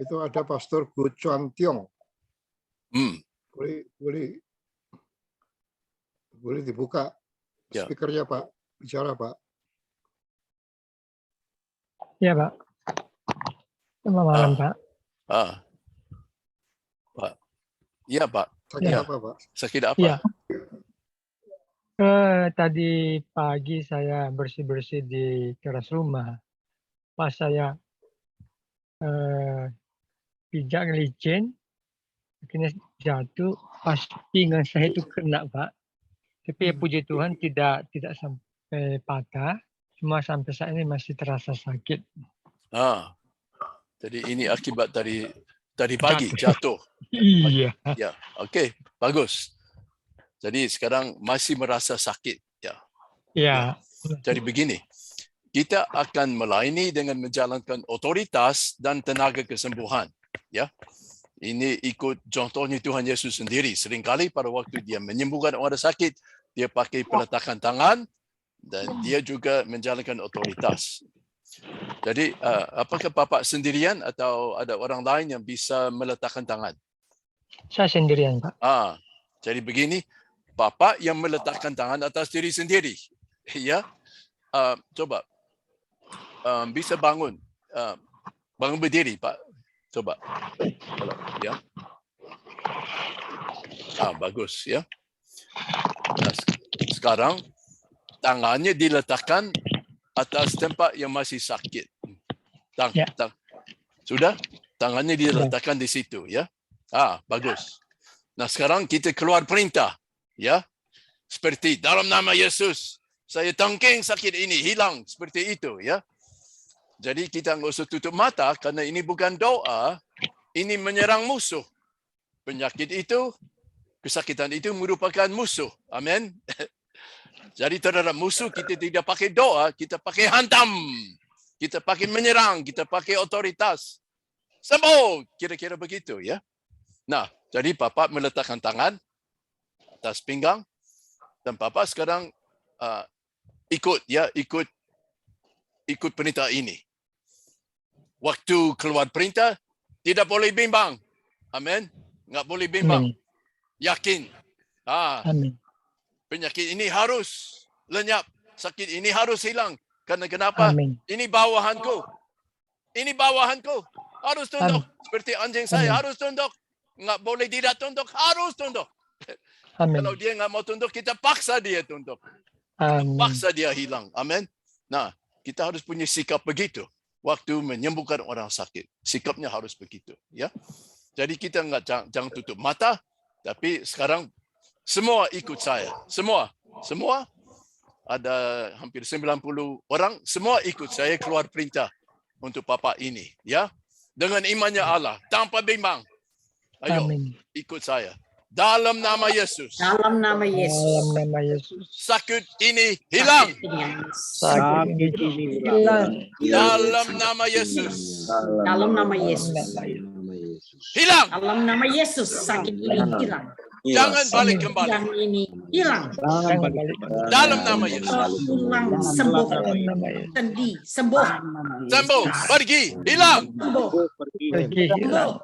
Itu ada Pastor Go Chuang Tiong. Boleh dibuka speakernya, Pak. Bicara, Pak. Ya, Pak. Selamat malam, Pak. Pak. Iya, Pak. Sakit apa, Pak? Sakit apa? Ya. Tadi pagi saya bersih-bersih di teras rumah. Pas saya pijak licin, akhirnya jatuh. Pas pinggang saya itu kena, Pak. Tapi puji Tuhan tidak sampai patah. Cuma sampai saat ini masih terasa sakit. Jadi ini akibat dari tadi pagi jatuh. Iya. Ya, okey, bagus. Jadi sekarang masih merasa sakit. Ya. Jadi begini, kita akan melayani dengan menjalankan otoritas dan tenaga kesembuhan. Ya, ini ikut contohnya Tuhan Yesus sendiri. Seringkali pada waktu dia menyembuhkan orang sakit, dia pakai peletakan tangan dan dia juga menjalankan otoritas. Jadi, apakah Bapak sendirian atau ada orang lain yang bisa meletakkan tangan? Saya sendirian, Pak. Jadi begini, Bapak yang meletakkan tangan atas diri sendiri. Ya, coba bisa bangun, bangun berdiri, Pak. Coba, ya. Bagus, ya. Nah, sekarang tangannya diletakkan atas tempat yang masih sakit. Sudah? Tangannya diletakkan di situ, ya. Bagus. Nah, sekarang kita keluar perintah, ya. Seperti dalam nama Yesus, saya tangking sakit ini hilang, seperti itu, ya. Jadi kita nggak usah tutup mata karena ini bukan doa, ini menyerang musuh. Penyakit itu, kesakitan itu merupakan musuh. Amin. Jadi terhadap musuh kita tidak pakai doa, kita pakai hantam. Kita pakai menyerang, kita pakai otoritas. Sembuh, kira-kira begitu, ya. Nah, jadi Bapak meletakkan tangan atas pinggang dan Bapak sekarang ikut perintah ini. Waktu keluar perintah tidak boleh bimbang. Amin. Enggak boleh bimbang. Amin. Yakin. Amin. Penyakit ini harus lenyap. Sakit ini harus hilang. Karena kenapa? Amin. Ini bawahanku. Ini bawahanku. Harus tunduk. Seperti anjing saya harus tunduk. Enggak boleh tidak tunduk. Harus tunduk. Amin. Kalau dia enggak mau tunduk, kita paksa dia tunduk. Amin. Paksa dia hilang. Amin. Nah, kita harus punya sikap begitu. Waktu menyembuhkan orang sakit. Sikapnya harus begitu. Ya. Jadi kita jangan tutup mata. Tapi sekarang semua ikut saya. Semua ada hampir 90 orang. Semua ikut saya keluar perintah untuk Bapak ini. Ya. Dengan imannya Allah. Tanpa bimbang. Ayo, ikut saya. Dalam nama Yesus. Dalam nama Yesus. Dalam nama Yesus. Sakit ini hilang. Sakit ini hilang. Dalam nama Yesus. Dalam nama Yesus. Hilang. Dalam nama Yesus sakit ini hilang. Jangan balik kembali. Yang ini hilang. Dalam nama Yesus. Pulang sembuh. Sendi sembuh. Sembuh. Pergi. Hilang. Sembuh. Pergi hilang.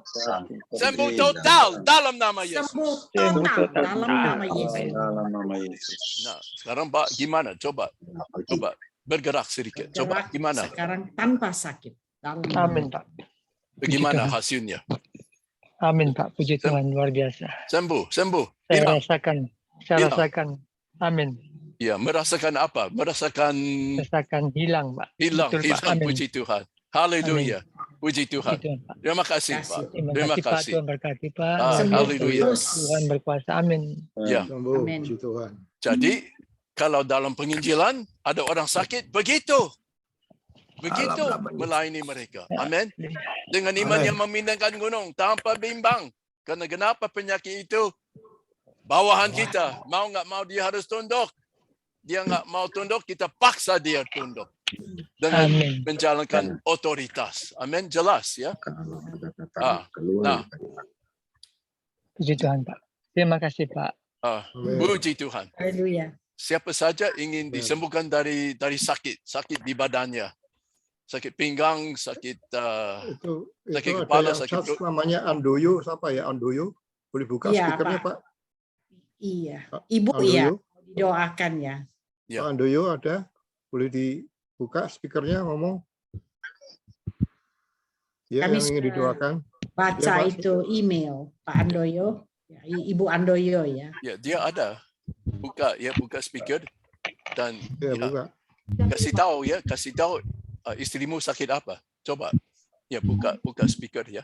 Sembuh total dalam nama Yesus. Sembuh total dalam nama Yesus. Nah, sekarang Pak gimana? Coba bergerak sedikit. Coba gimana? Sekarang tanpa sakit. Amin, Pak. Bagaimana hasilnya? Amin, Pak. Puji Tuhan, luar biasa. Sembuh. Saya Hilang. rasakan. Amin. Ya, merasakan apa? Merasakan hilang, Pak. hilang. Betul, Pak. Amin. Puji Tuhan. Haleluya. Puji Tuhan. Terima kasih, Pak. Terima kasih, Pak. Tuhan berkati, Pak. Haleluya. Tuhan berkuasa. Amin. Ya. Amin. Puji Tuhan. Jadi, kalau dalam penginjilan ada orang sakit, begitu melayani mereka. Amin. Dengan iman yang memindahkan gunung tanpa bimbang. Karena kenapa penyakit itu bawahan kita. Mau nggak mau dia harus tunduk. dia nggak mau tunduk, kita paksa dia tunduk dengan Amin. menjalankan otoritas. Amin, jelas ya. Nah, Puji Tuhan, Pak. Terima kasih, Pak. puji Tuhan. Haleluya. Siapa saja ingin disembuhkan dari sakit di badannya, sakit pinggang, sakit Itu sakit ada kepala, yang sakit chat perut. namanya Andoyo, siapa ya Andoyo? Boleh buka Iya, speakernya, Pak. Pak? Iya. Pak Ibu ya, Andoyo, didoakan ya. Ya. Pak Andoyo ada? Boleh dibuka speakernya ngomong? Ya, Kami yang ingin sudah didoakan. baca Pak. itu email Pak Andoyo, ya, Ibu Andoyo ya. Ya, dia ada. Buka speaker dan Ya, ya, buka. kasih tahu istrimu sakit apa. Coba. Ya, buka speaker ya.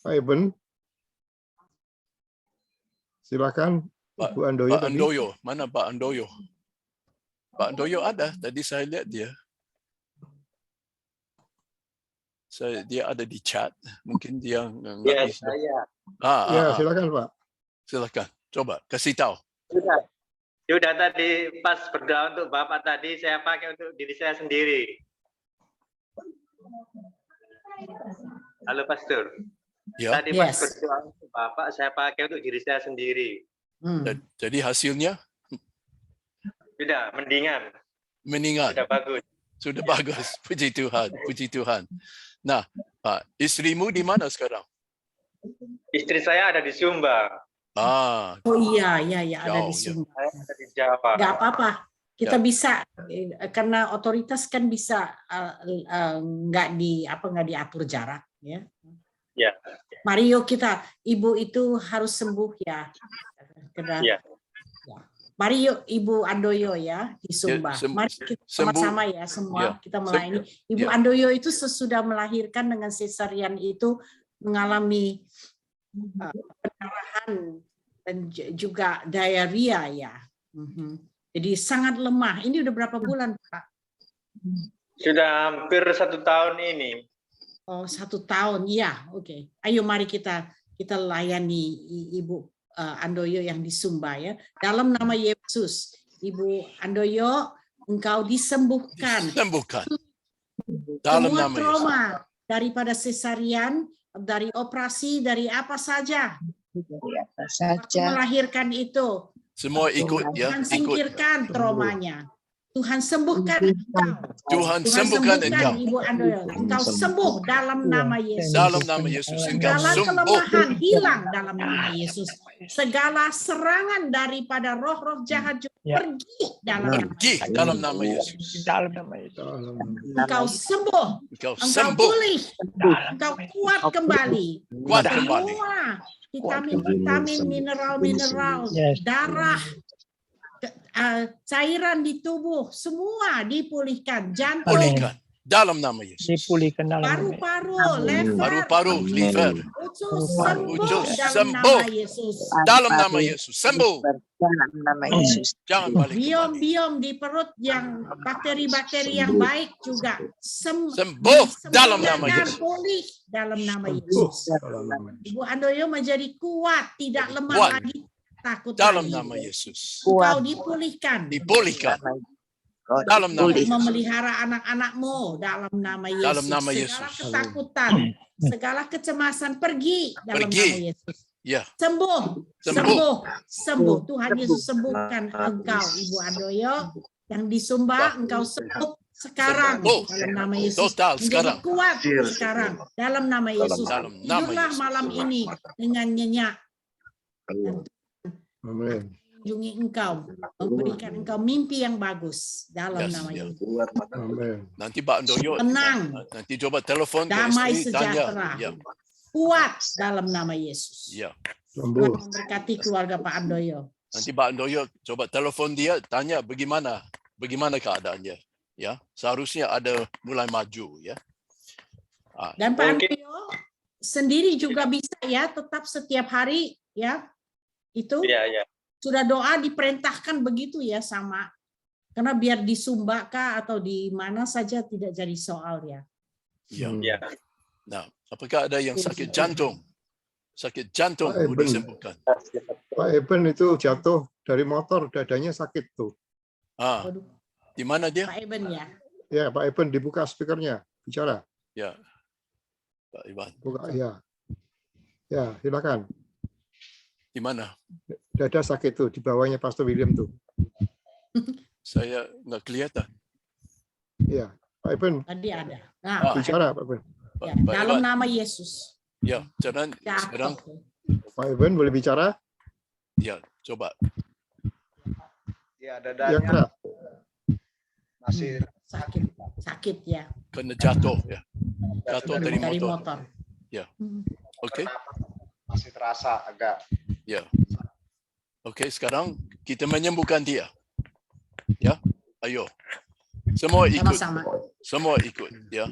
Pak Eben. Silakan Pak- Ibu Andoyo Pak tadi. Andoyo, mana Pak Andoyo? Pak Andoyo ada. Tadi saya lihat dia. Dia ada di chat. Mungkin dia nggak Ya, bisa. saya. Ya, silakan Pak. Silakan. Coba kasih tahu. Sudah tadi pas berdoa untuk Bapak tadi saya pakai untuk diri saya sendiri. Halo Pastor. Ya. Tadi pas Yes. berdoa untuk Bapak saya pakai untuk diri saya sendiri. Jadi hasilnya Sudah mendingan, mendingan. sudah bagus. Sudah bagus. Puji Tuhan. Puji Tuhan. Nah, istrimu di mana sekarang? Istri saya ada di Sumba, Oh iya, ada di Jauh, ya. Sumba. saya ada di Jawa. Nggak apa-apa. Kita Ya. bisa karena otoritas kan bisa nggak diatur jarak ya. Ya. Mario Ibu itu harus sembuh ya. Karena Ya. Mario, Ibu Andoyo ya di Sumba. Mari kita sama-sama ya semua kita melayani. Ibu Andoyo itu sesudah melahirkan dengan sesarian itu mengalami pendarahan dan juga diarrhea ya. Jadi sangat lemah. Ini udah berapa bulan, Pak? Sudah hampir 1 tahun ini. Oh, 1 tahun. Ya, oke. Ayo mari kita layani Ibu Andoyo yang di Sumba ya. Dalam nama Yesus, Ibu Andoyo, engkau disembuhkan. Sembuhkan. Dalam Semua nama trauma daripada sesarian, dari operasi, dari apa saja. Waktu melahirkan itu. Semua ikut ya. Tuhan Ikut. singkirkan traumanya. Tuhan sembuhkan engkau. Tuhan sembuhkan engkau. Ibu Andoyo. Engkau sembuh dalam nama Yesus. Dalam nama Yesus engkau Segala sembuh. kelemahan hilang dalam nama Yesus. Segala serangan daripada roh-roh jahat juga pergi dalam nama Pergi Yesus. dalam nama Yesus. Dalam nama Yesus. Engkau sembuh. Engkau Engkau sembuh. pulih. Engkau kuat kembali. Kuat kembali. Semua vitamin, mineral, Yes. darah, cairan di tubuh, semua dipulihkan. Jantung, Pulihkan. Dalam nama Yesus. Dipulihkan dalam nama Yesus. paru-paru, lever, Paru-paru, liver. usus sembuh Usus dalam sembuh. nama Yesus. Dalam nama Yesus. Sembuh. Dalam nama Yesus. Jangan balik kembali. Biom-biom di perut yang bakteri-bakteri yang baik juga Sembuh dalam nama disempurnakan, Yesus. pulih dalam nama Yesus. Dalam nama Yesus. Ibu Andoyo menjadi kuat, tidak lemah Kuat. lagi, takut Dalam lagi. nama Yesus. Engkau dipulihkan. Dipulihkan. Dalam nama Untuk Yesus. memelihara anak-anakmu dalam nama Yesus. Dalam nama Segala Yesus. ketakutan, segala kecemasan pergi dalam Pergi. nama Yesus. Ya. Sembuh, Sembuh. sembuh. Tuhan Yesus sembuhkan engkau, Ibu Andoyo, yang di Sumba, engkau sembuh sekarang Sembuh. dalam nama Yesus. Total Menjadi sekarang. kuat sekarang dalam nama Yesus. Dalam nama Tidurlah Yesus. malam ini dengan nyenyak. Amin. Jungi engkau, memberikan engkau mimpi yang bagus dalam Yes, nama ya. Yesus. Amin. Nanti Pak Andoyo. Tenang. Nanti coba telepon ke Damai istri. Tanya. sejahtera. Ya. Kuat dalam nama Yesus. Ya. Tuhan Sembuh. memberkati keluarga Pak Andoyo. Nanti Pak Andoyo coba telepon dia. Tanya bagaimana keadaannya. Ya. Seharusnya ada mulai maju. Ya. Dan Pak Mungkin- Andoyo sendiri juga bisa ya, tetap setiap hari ya. Itu Iya, iya. sudah doa diperintahkan begitu ya sama. Karena biar di Sumba kah atau di mana saja tidak jadi soal ya. Ya. Iya. Nah, apakah ada yang sakit jantung? Sakit jantung Pak mau Eben. disembuhkan. Pak Eben itu jatuh dari motor, dadanya sakit tuh. Waduh, Di mana dia? Pak Eben ya. Ya, Pak Eben dibuka speakernya, bicara. Ya. Pak Iwan. Buka, ya. Ya, silakan. Di mana? Dada sakit tuh, di bawahnya Pastor William tuh. Saya nggak kelihatan. Ya, Pak Eben Tadi ada. Nah, bicara, Pak Eben. ya, Pak dalam Iwan. nama Yesus. Ya, jangan sekarang. Jatuh. Pak Eben boleh bicara? Ya, coba. Ya, Ya, dadanya Kak. masih Sakit ya. Kena jatuh ya. Jatuh dari Dari motor. motor. Ya. Hmm. Oke. masih terasa agak Ya. Oke, sekarang kita menyembuhkan dia. Ya. Ayo. Semua ikut. Sama-sama. Semua ikut ya.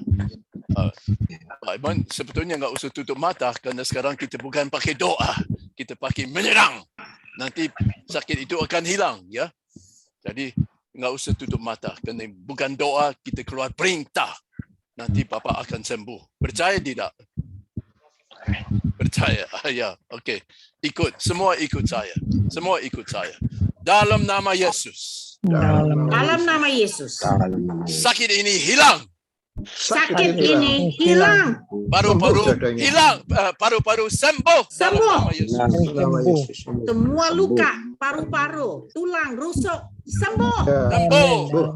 Pak Iman sebetulnya nggak usah tutup mata karena sekarang kita bukan pakai doa, kita pakai menyerang. Nanti sakit itu akan hilang ya. Jadi nggak usah tutup mata karena bukan doa, kita keluar perintah. Nanti Bapak akan sembuh. Percaya tidak? Percaya. Ya, okey. Ikut, semua ikut saya. Semua ikut saya. Dalam nama Yesus. Dalam nama Yesus. Sakit ini hilang. Sakit ini hilang. Paru-paru Sembuh dadanya. hilang. Paru-paru sembuh. Dalam Sembuh. nama Yesus. Nama Yesus. Semua luka, paru-paru, tulang rusuk sembuh. Ya, Sembuh. sembuh.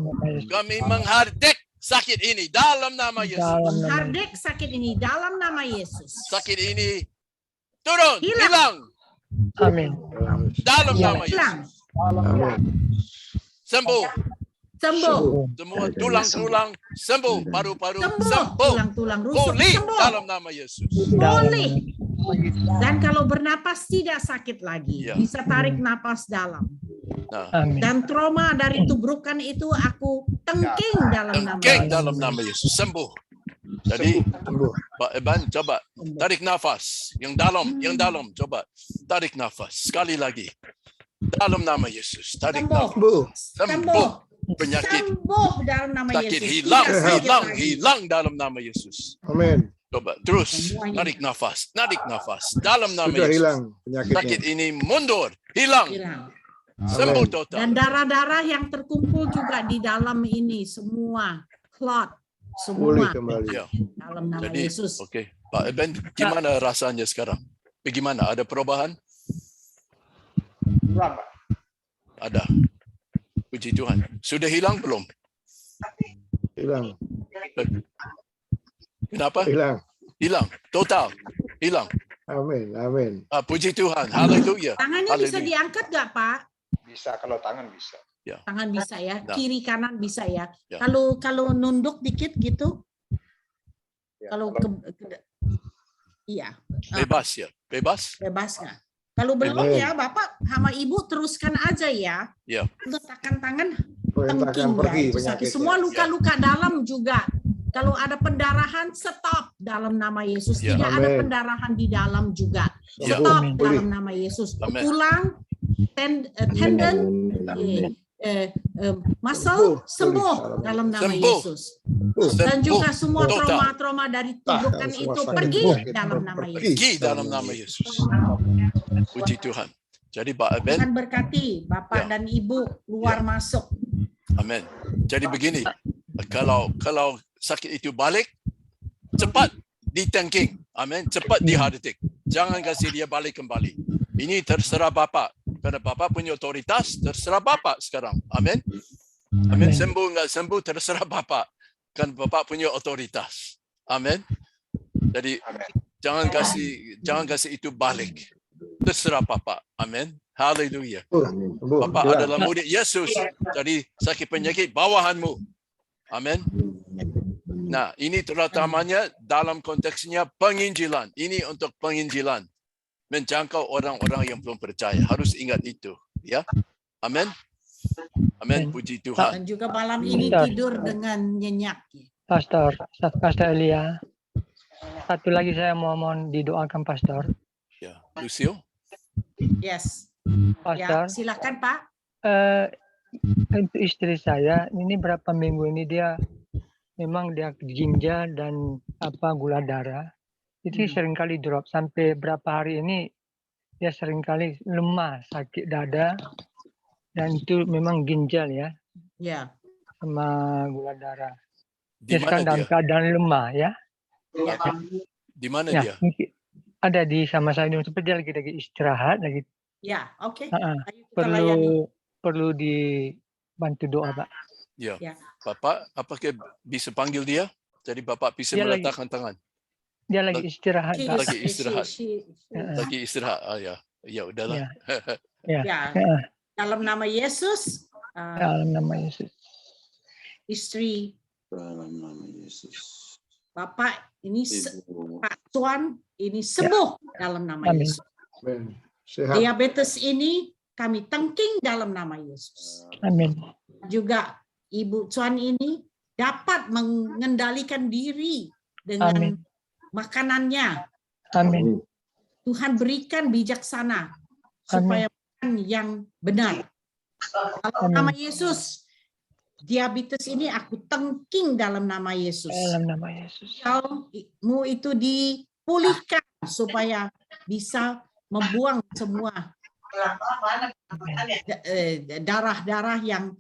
Kami menghardik sakit ini dalam nama Yesus. Hardik sakit ini dalam nama Yesus. Sakit ini turun, Hilang. hilang Amin. dalam Ya. nama Hilang. Yesus. Amin. Sembuh. Sembuh. Semua tulang-tulang sembuh, paru-paru Sembuh. sembuh. Tulang-tulang rusuk Pulih sembuh. dalam nama Yesus. Boleh. Dan kalau bernapas tidak sakit lagi. Ya. Bisa tarik napas dalam. Nah, Amin. Dan trauma dari tubrukan itu aku tengking dalam nama engkeng Yesus. dalam nama Yesus sembuh. Jadi Sembuh. Pak Eban coba tarik nafas yang dalam coba tarik nafas sekali lagi dalam nama Yesus. Tarik nafas. Sembuh. Sembuh penyakit Sembuh dalam nama sakit Yesus. hilang, Tidak sakit hilang, lagi. hilang dalam nama Yesus. Amin. Coba terus Semuanya. tarik nafas dalam nama Sudah Yesus. hilang Sakit penyakitnya. ini mundur, hilang, Hilang. sembuh Amin. total. Dan darah-darah yang terkumpul juga di dalam ini semua clot Pulih semua kembali. Ya. dalam nama Jadi, Yesus. oke, Pak Eben, gimana rasanya sekarang? Bagaimana? Ada perubahan? kurang, Pak. Ada. Puji Tuhan. Sudah hilang belum? Hilang. Kenapa? Hilang. Hilang. Total. Hilang. Amin. Amin. Puji Tuhan. Haleluya. Tangannya bisa Haleluya. diangkat nggak Pak? Bisa kalau tangan bisa. Tangan bisa ya, Nah. kiri kanan bisa ya. Ya. Kalau nunduk dikit gitu, Ya, kalau iya Bebas ya. Bebas? bebas nggak? Kalau belum Amin. ya Bapak sama Ibu teruskan aja ya. Ya. Letakkan tangan Perintahkan tengking ya. pergi Itu sakit. penyakitnya. Semua luka-luka dalam juga. Kalau ada pendarahan, stop dalam nama Yesus. Ya. Tidak ada Amin. pendarahan di dalam juga. Ya. Stop Amin. dalam nama Yesus. Amin. Tulang, tendon, muscle, sembuh dalam nama Sembuh. Yesus. Sembuh. Dan juga Sembuh. semua Total. trauma-trauma dari tubuhkan semua itu sakit pergi penyakit dalam nama pergi. Yesus. Pergi dalam nama Yesus. Puji Tuhan. Jadi Pak Eben, Tuhan berkati Bapak Ya. dan Ibu keluar masuk. amin. Jadi begini, kalau sakit itu balik, cepat ditangking. Amin. Cepat dihardik. Jangan kasih dia balik kembali. Ini terserah Bapak. Karena Bapak punya otoritas, terserah Bapak sekarang. Amin. Amin. Sembuh enggak sembuh, terserah Bapak. Kan Bapak punya otoritas. Amin. Jadi Amin. jangan kasih itu balik. Terserah Bapak. Amin. Haleluya. Sembuh. Bapak Hilang. adalah murid Yesus. Jadi sakit penyakit bawahanmu. Amin. Nah, ini terutamanya dalam konteksnya penginjilan. Ini untuk penginjilan. Menjangkau orang-orang yang belum percaya. Harus ingat itu. Ya. Amin. Amin. Puji Tuhan. Dan juga malam ini Bentar. tidur dengan nyenyak. Pastor Elia. Satu lagi saya mohon didoakan Pastor. Ya. Lucio. Yes. Pastor, Ya, silakan Pak. untuk istri saya ini berapa minggu ini dia memang dia ginjal dan gula darah. Jadi seringkali drop sampai berapa hari ini dia seringkali lemah, sakit dada dan itu memang ginjal ya. Ya. sama gula darah. Di Dia sekarang mana dalam dia? keadaan lemah ya. Ya. Di mana Ya, dia? mungkin ada di sama saya seperti dia lagi istirahat lagi. Ya, oke. Heeh. Ayo kita layani. Perlu dibantu doa, Pak. Ya. Ya. Bapak, apakah bisa panggil dia? Jadi Bapak bisa Dia lagi- meletakkan tangan. Dia lagi istirahat, She Pak. Lagi is- istirahat. Heeh. Lagi istirahat. Ya. Ya udahlah. Ya. Ya. Heeh. Dalam nama Yesus, Dalam nama Yesus. istri Dalam nama Yesus. Bapak ini Ibu. Pak Tuan ini sembuh dalam nama Amin. Yesus. Amin. Sehat. Diabetes ini kami tengking dalam nama Yesus. Amin. Juga Ibu Tuan ini dapat mengendalikan diri dengan Amin. makanannya. Amin. Tuhan berikan bijaksana supaya makan yang benar. Dalam Amin. nama Yesus, diabetes ini aku tengking dalam nama Yesus. Dalam nama Yesus. Kamu itu dipulihkan supaya bisa membuang semua darah-darah yang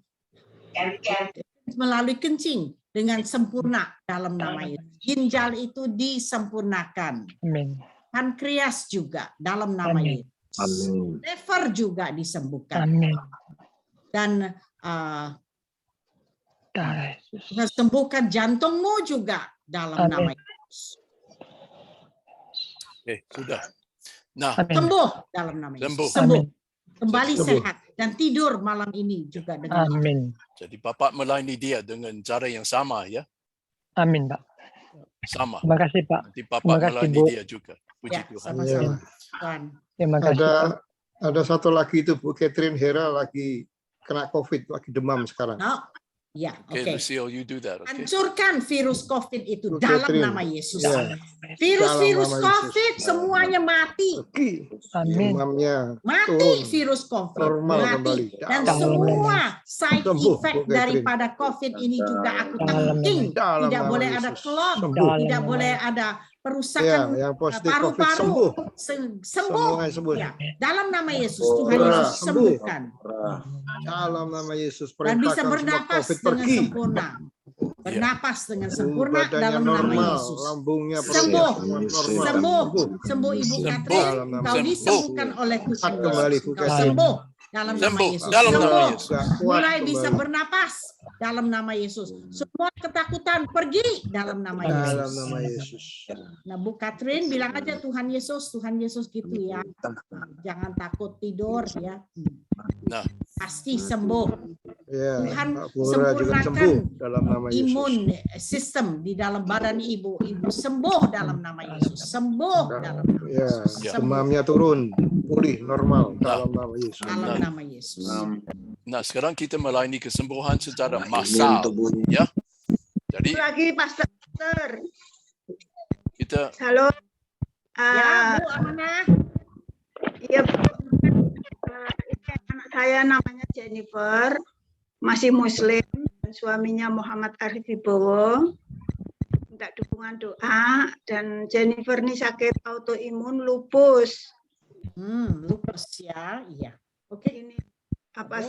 melalui kencing dengan sempurna dalam nama Yesus. Ginjal itu disempurnakan. Amin. Pankreas juga dalam nama Amin. Yesus. Amin. Liver juga disembuhkan. Amin. Dan Darah Yesus. Tuhan sembuhkan jantungmu juga dalam Amin. nama Yesus. Sudah. Nah, Amin. Sembuh dalam nama Yesus. Sembuh. Sembuh. Amin. Kembali Sembuh. sehat dan tidur malam ini juga dengan Amin. jadi Bapak melayani dia dengan cara yang sama ya. Amin, Pak. Sama. Terima kasih, Pak. Nanti Bapak Terima kasih, melayani Bu. dia juga. Puji ya, Tuhan. sama-sama. Tuhan. Terima kasih, Pak. Ada satu lagi itu Bu Catherine Hera lagi kena COVID, lagi demam sekarang. No. Ya, Okay, oke. Lucille, you do that. Okay. Hancurkan virus COVID itu Bu dalam Catherine. nama Yesus. Ya. Virus-virus Dalam nama Yesus. COVID semuanya mati. Oke. Amin. Demamnya Mati turun. virus COVID. Normal Mati. kembali. Dan Dalam semua side Sembuh, effect Bu Catherine. daripada COVID ini juga aku Dalam tengking. Dalam Tidak nama boleh Yesus. ada klot, Sembuh. tidak Dalam boleh nama- ada Ya, perusakan yang positif COVID paru-paru. sembuh. Sembuh. Semuanya sembuh. Ya, dalam nama Yesus Oh, Tuhan Yesus sembuh. sembuhkan Dalam nama Yesus dan bisa perintahkan semua bernapas COVID dengan pergi. sempurna. Bernapas dengan sempurna Badannya dalam nama normal, Yesus. lambungnya Sembuh. semua normal. Sembuh, sembuh Ibu Sembuh. Catherine, engkau Sembuh. disembuhkan oleh Tuhan Cepat kembali, Yesus. Bu Engkau Catherine. sembuh dalam nama Sembuh. Yesus. Dalam nama Sembuh. Yesus. Kuat Mulai bisa kembali. bernapas dalam nama Yesus. Semua ketakutan pergi dalam nama Dalam Yesus. nama Yesus. Nah, Bu Catherine bilang aja Tuhan Yesus gitu ya. Jangan takut tidur ya. Nah. Pasti sembuh. Ya, Tuhan Pak Pura juga sempurnakan sembuh dalam nama Yesus. Imun sistem di dalam badan ibu sembuh dalam nama Yesus. Sembuh dalam nama Ya, Yesus. Sembuh demamnya turun, pulih normal dalam nama Yesus. dalam nama Yesus. Nah, sekarang kita melayani kesembuhan secara massal. Ya. Jadi Lagi Pastor. kita Halo. Ya, Bu Amana. Iya, Bu. Ini anak saya namanya Jennifer, masih Muslim, dan suaminya Muhammad Arif Wibowo. Minta dukungan doa, dan Jennifer ini sakit autoimun lupus. Lupus ya, iya. Oke. Ini apa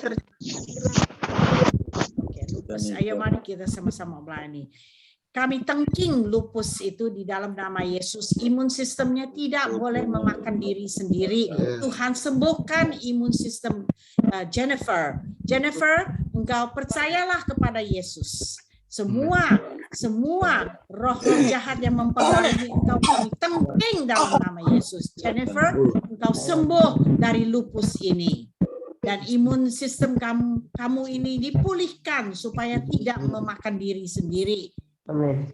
Oke, lupus. Ayo mari kita sama-sama melayani. Kami tengking lupus itu di dalam nama Yesus. Imun sistemnya tidak boleh memakan diri sendiri. Tuhan sembuhkan imun sistem Jennifer. Jennifer, engkau percayalah kepada Yesus. Semua roh-roh jahat yang mempengaruhi engkau kami tengking dalam nama Yesus. Jennifer, engkau sembuh dari lupus ini. Dan imun sistem kamu ini dipulihkan supaya tidak memakan diri sendiri. Amin.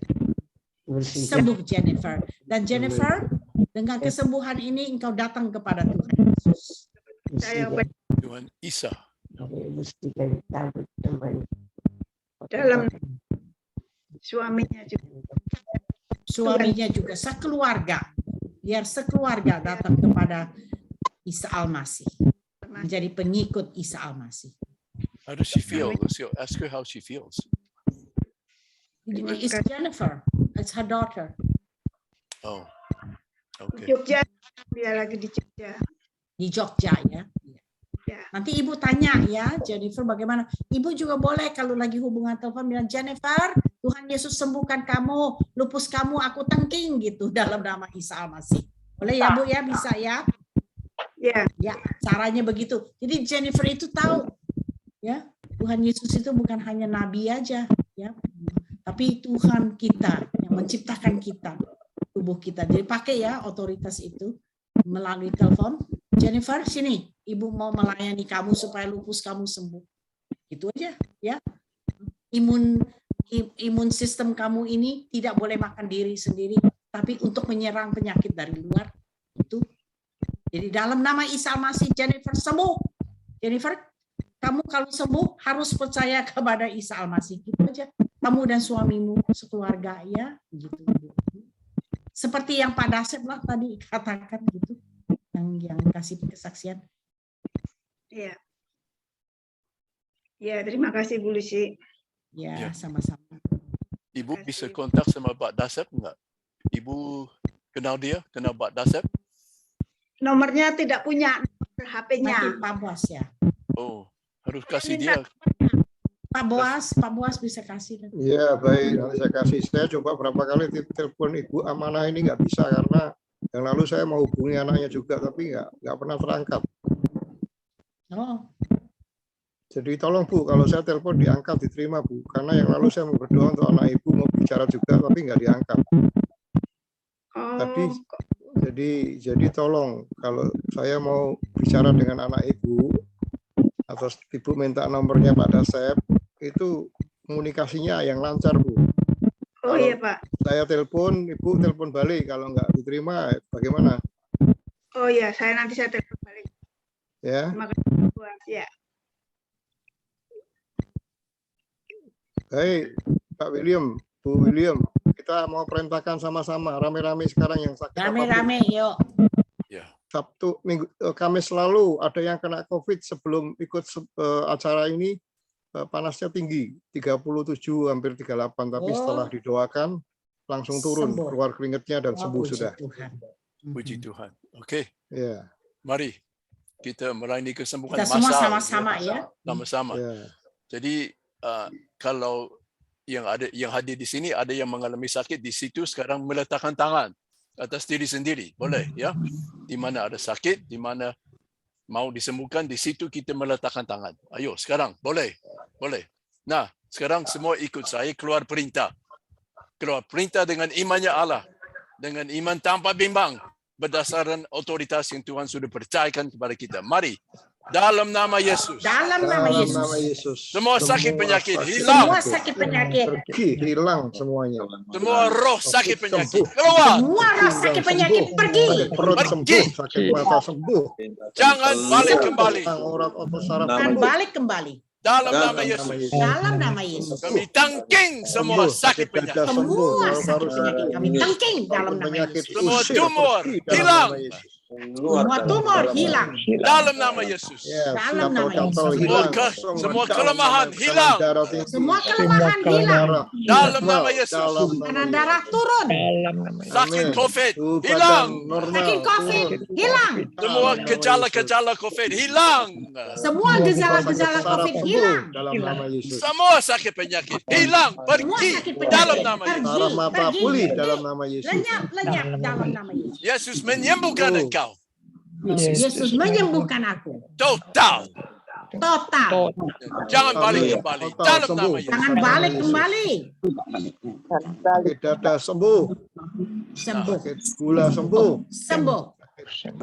Sembuh Jennifer. Dan Jennifer, dengan kesembuhan ini engkau datang kepada Tuhan Yesus. Tuhan Isa. dalam suaminya juga. Suaminya juga sekeluarga. Biar sekeluarga datang kepada Isa Al-Masih. Menjadi pengikut Isa Al-Masih. How does she feel? Let's go ask her how she feels. It's Jennifer. It's her daughter. Oh, okay. Jogja, dia lagi di Jogja. Di Jogja ya. Ya. Nanti Ibu tanya ya, Jennifer bagaimana. Ibu juga boleh kalau lagi hubungan telepon bilang, Jennifer, Tuhan Yesus sembuhkan kamu, lupus kamu aku tengking gitu dalam nama Isa Al-Masih. Boleh ya Bu ya, bisa ya. Ya. Ya, caranya begitu. Jadi Jennifer itu tahu ya, Tuhan Yesus itu bukan hanya nabi aja ya, tapi Tuhan kita yang menciptakan kita, tubuh kita. Jadi pakai ya otoritas itu melalui telepon. Jennifer, sini, Ibu mau melayani kamu supaya lupus kamu sembuh. Itu aja ya. Imun sistem kamu ini tidak boleh makan diri sendiri, tapi untuk menyerang penyakit dari luar. Itu. Jadi dalam nama Isa Al-Masih, Jennifer sembuh. Jennifer, kamu kalau sembuh harus percaya kepada Isa Al-Masih. Gitu aja. Kamu dan suamimu sekeluarga ya, gitu. Seperti yang Pak Dasep lah tadi katakan gitu, yang kasih kesaksian. Iya. Ya, terima kasih Bu Lucy. Ya, sama-sama. Ibu Terima bisa kasih. kontak sama Pak Dasep enggak? Ibu kenal dia? Kenal Pak Dasep? Nomornya tidak punya Nanti HP-nya. Pak Boas ya. Oh, harus kasih minta- dia. Pak Boas bisa kasih. Iya, baik. Nanti saya kasih. Saya coba berapa kali telepon Ibu Amanah ini nggak bisa karena yang lalu saya mau hubungi anaknya juga, tapi nggak pernah terangkat. Oh, Jadi tolong Bu, kalau saya telepon diangkat, diterima Bu. Karena yang lalu saya mau berdoa untuk anak Ibu, mau bicara juga, tapi nggak diangkat. Tadi Oh, jadi tolong kalau saya mau bicara dengan anak Ibu atau Ibu minta nomornya Pak Dasep, itu komunikasinya yang lancar Bu. oh iya Pak. Saya telepon, Ibu telepon balik. Kalau nggak diterima, bagaimana? Oh iya, nanti saya telepon balik. Ya, Terima kasih Bu. Ya. baik Pak William, Bu William, kita mau perintahkan sama-sama, rame-rame sekarang yang sakit apapun. rame-rame yuk. Ya. Sabtu, Minggu, Kamis lalu ada yang kena COVID sebelum ikut acara ini, panasnya tinggi, 37 hampir 38, tapi Oh. setelah didoakan langsung turun, Sembuh. keluar keringatnya dan Wah, sembuh puji sudah. Tuhan. Puji Tuhan. Oke, Ya, mari kita melayani kesembuhan Kita semua massal, sama-sama ya. sama-sama. ya. Jadi kalau yang hadir di sini ada yang mengalami sakit di situ, sekarang meletakkan tangan atas diri sendiri, boleh ya. Di mana ada sakit, di mana mau disembuhkan, di situ kita meletakkan tangan. Ayo sekarang, boleh. Nah, sekarang semua ikut saya keluar perintah dengan imannya Allah, dengan iman tanpa bimbang, berdasarkan otoritas yang Tuhan sudah percayakan kepada kita. Mari, dalam nama Yesus. Dalam nama Dalam Yesus. nama Yesus. Semua sakit penyakit sakit hilang. Semua sakit penyakit. pergi, hilang semuanya. Semua roh sakit penyakit sembuh. keluar. Semua roh sakit penyakit pergi. Sakit perut Pergi. sembuh, sakit mata sembuh. Jangan balik kembali. Urat otot saraf Dan sembuh. balik kembali. Dalam Dalam nama Yesus. Dalam nama Yesus. Kami tangking semua Sembuh, sakit dada penyakit. sembuh, Semua paru-paru sakit penyakit kami sembuh. tangking dalam nama Penyakit Yesus. Semua usir, tumor pergi dalam hilang. nama Yesus. Semua tumor hilang. Dalam nama Yesus. Ya, Dalam nama gatal-gatal Yesus. hilang. Semua Dalam kelemahan nama- hilang. tekanan darah tinggi, Semua kelemahan hilang. darah, Dalam normal, nama Yesus. dalam nama Tekanan Yesus. darah turun. Dalam nama Yesus. Sakit Amin. COVID Tuh, badan hilang. normal, Sakit COVID turun. hilang. Semua gejala-gejala COVID hilang. Semua gejala-gejala Sakit saraf COVID sembuh hilang. dalam nama Yesus. Semua sakit penyakit hilang. Semua Pergi sakit penyakit dalam nama pergi, Yesus. Saraf mata pergi, pulih pergi. dalam nama Yesus. Lenyap dalam nama Yesus. Yesus menyembuhkan Oh. engkau. Yesus menyembuhkan aku. Total. Total. Jangan balik Amin. kembali. Total Dalam sembuh. nama Yesus. Jangan balik kembali. Sakit dada sembuh, Sembuh. sakit gula sembuh. Sembuh.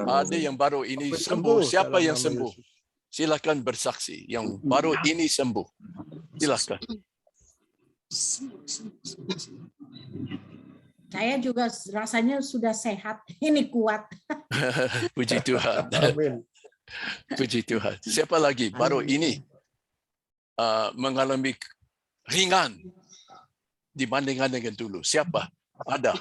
Ada yang baru ini Covid sembuh. Siapa dalam yang nama sembuh? Yesus. Silakan bersaksi. Yang baru ini sembuh. Silakan. Saya juga rasanya sudah sehat. Ini kuat. Puji Tuhan. Amin. Puji Tuhan. Siapa lagi baru ini mengalami ringan dibandingkan dengan dulu? Siapa? Ada.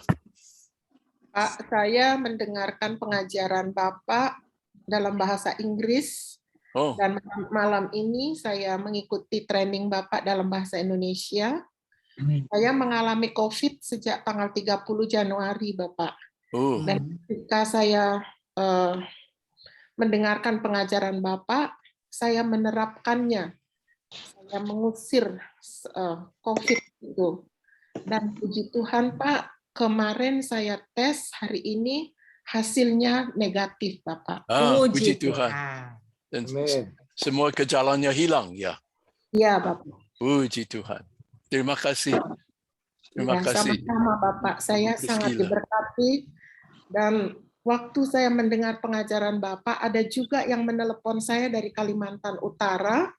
Pak, saya mendengarkan pengajaran Bapak dalam bahasa Inggris Oh, dan malam ini saya mengikuti training Bapak dalam bahasa Indonesia. Saya mengalami COVID sejak tanggal 30 Januari, Bapak. oh, Dan ketika saya mendengarkan pengajaran Bapak, saya menerapkannya. Saya mengusir COVID itu. Dan puji Tuhan Pak, kemarin saya tes, hari ini hasilnya negatif Bapak. Puji Tuhan. Dan semua gejalanya hilang ya. Iya Bapak. Puji Tuhan. Terima kasih. Terima kasih. Sama-sama Bapak. Saya sangat diberkati. Dan waktu saya mendengar pengajaran Bapak, ada juga yang menelepon saya dari Kalimantan Utara.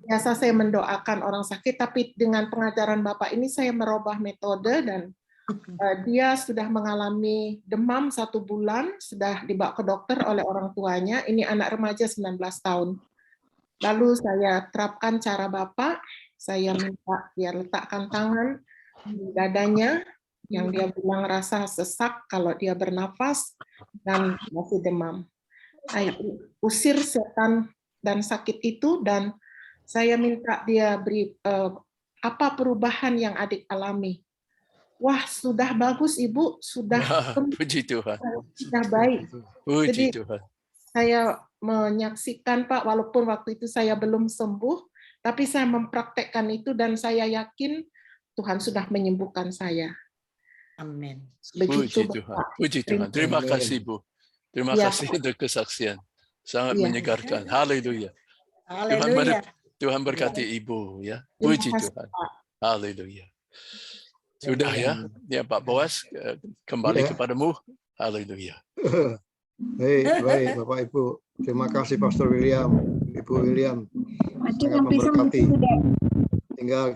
Biasa saya mendoakan orang sakit, tapi dengan pengajaran Bapak ini saya merubah metode dan dia sudah mengalami demam 1 bulan, sudah dibawa ke dokter oleh orang tuanya. Ini anak remaja 19 tahun. Lalu saya terapkan cara Bapak, saya minta dia letakkan tangan di dadanya, yang dia bilang rasa sesak kalau dia bernafas dan masih demam. Saya usir setan dan sakit itu, dan saya minta dia beri apa perubahan yang adik alami. Wah, sudah bagus Ibu, sudah puji Tuhan. Sudah baik. Puji Jadi Tuhan. saya menyaksikan Pak, walaupun waktu itu saya belum sembuh, tapi saya mempraktekkan itu dan saya yakin Tuhan sudah menyembuhkan saya. Amin. Puji Tuhan. Puji Tuhan. Terima kasih Bu. Terima kasih untuk kesaksian. Sangat menyegarkan. Haleluya. Tuhan berkati Ibu ya. Puji Tuhan. Haleluya. Sudah ya, Pak Boas, kembali kepadamu. Haleluya. Baik, Bapak Ibu. Terima kasih Pastor William, Ibu William. Sangat memberkati. Tinggal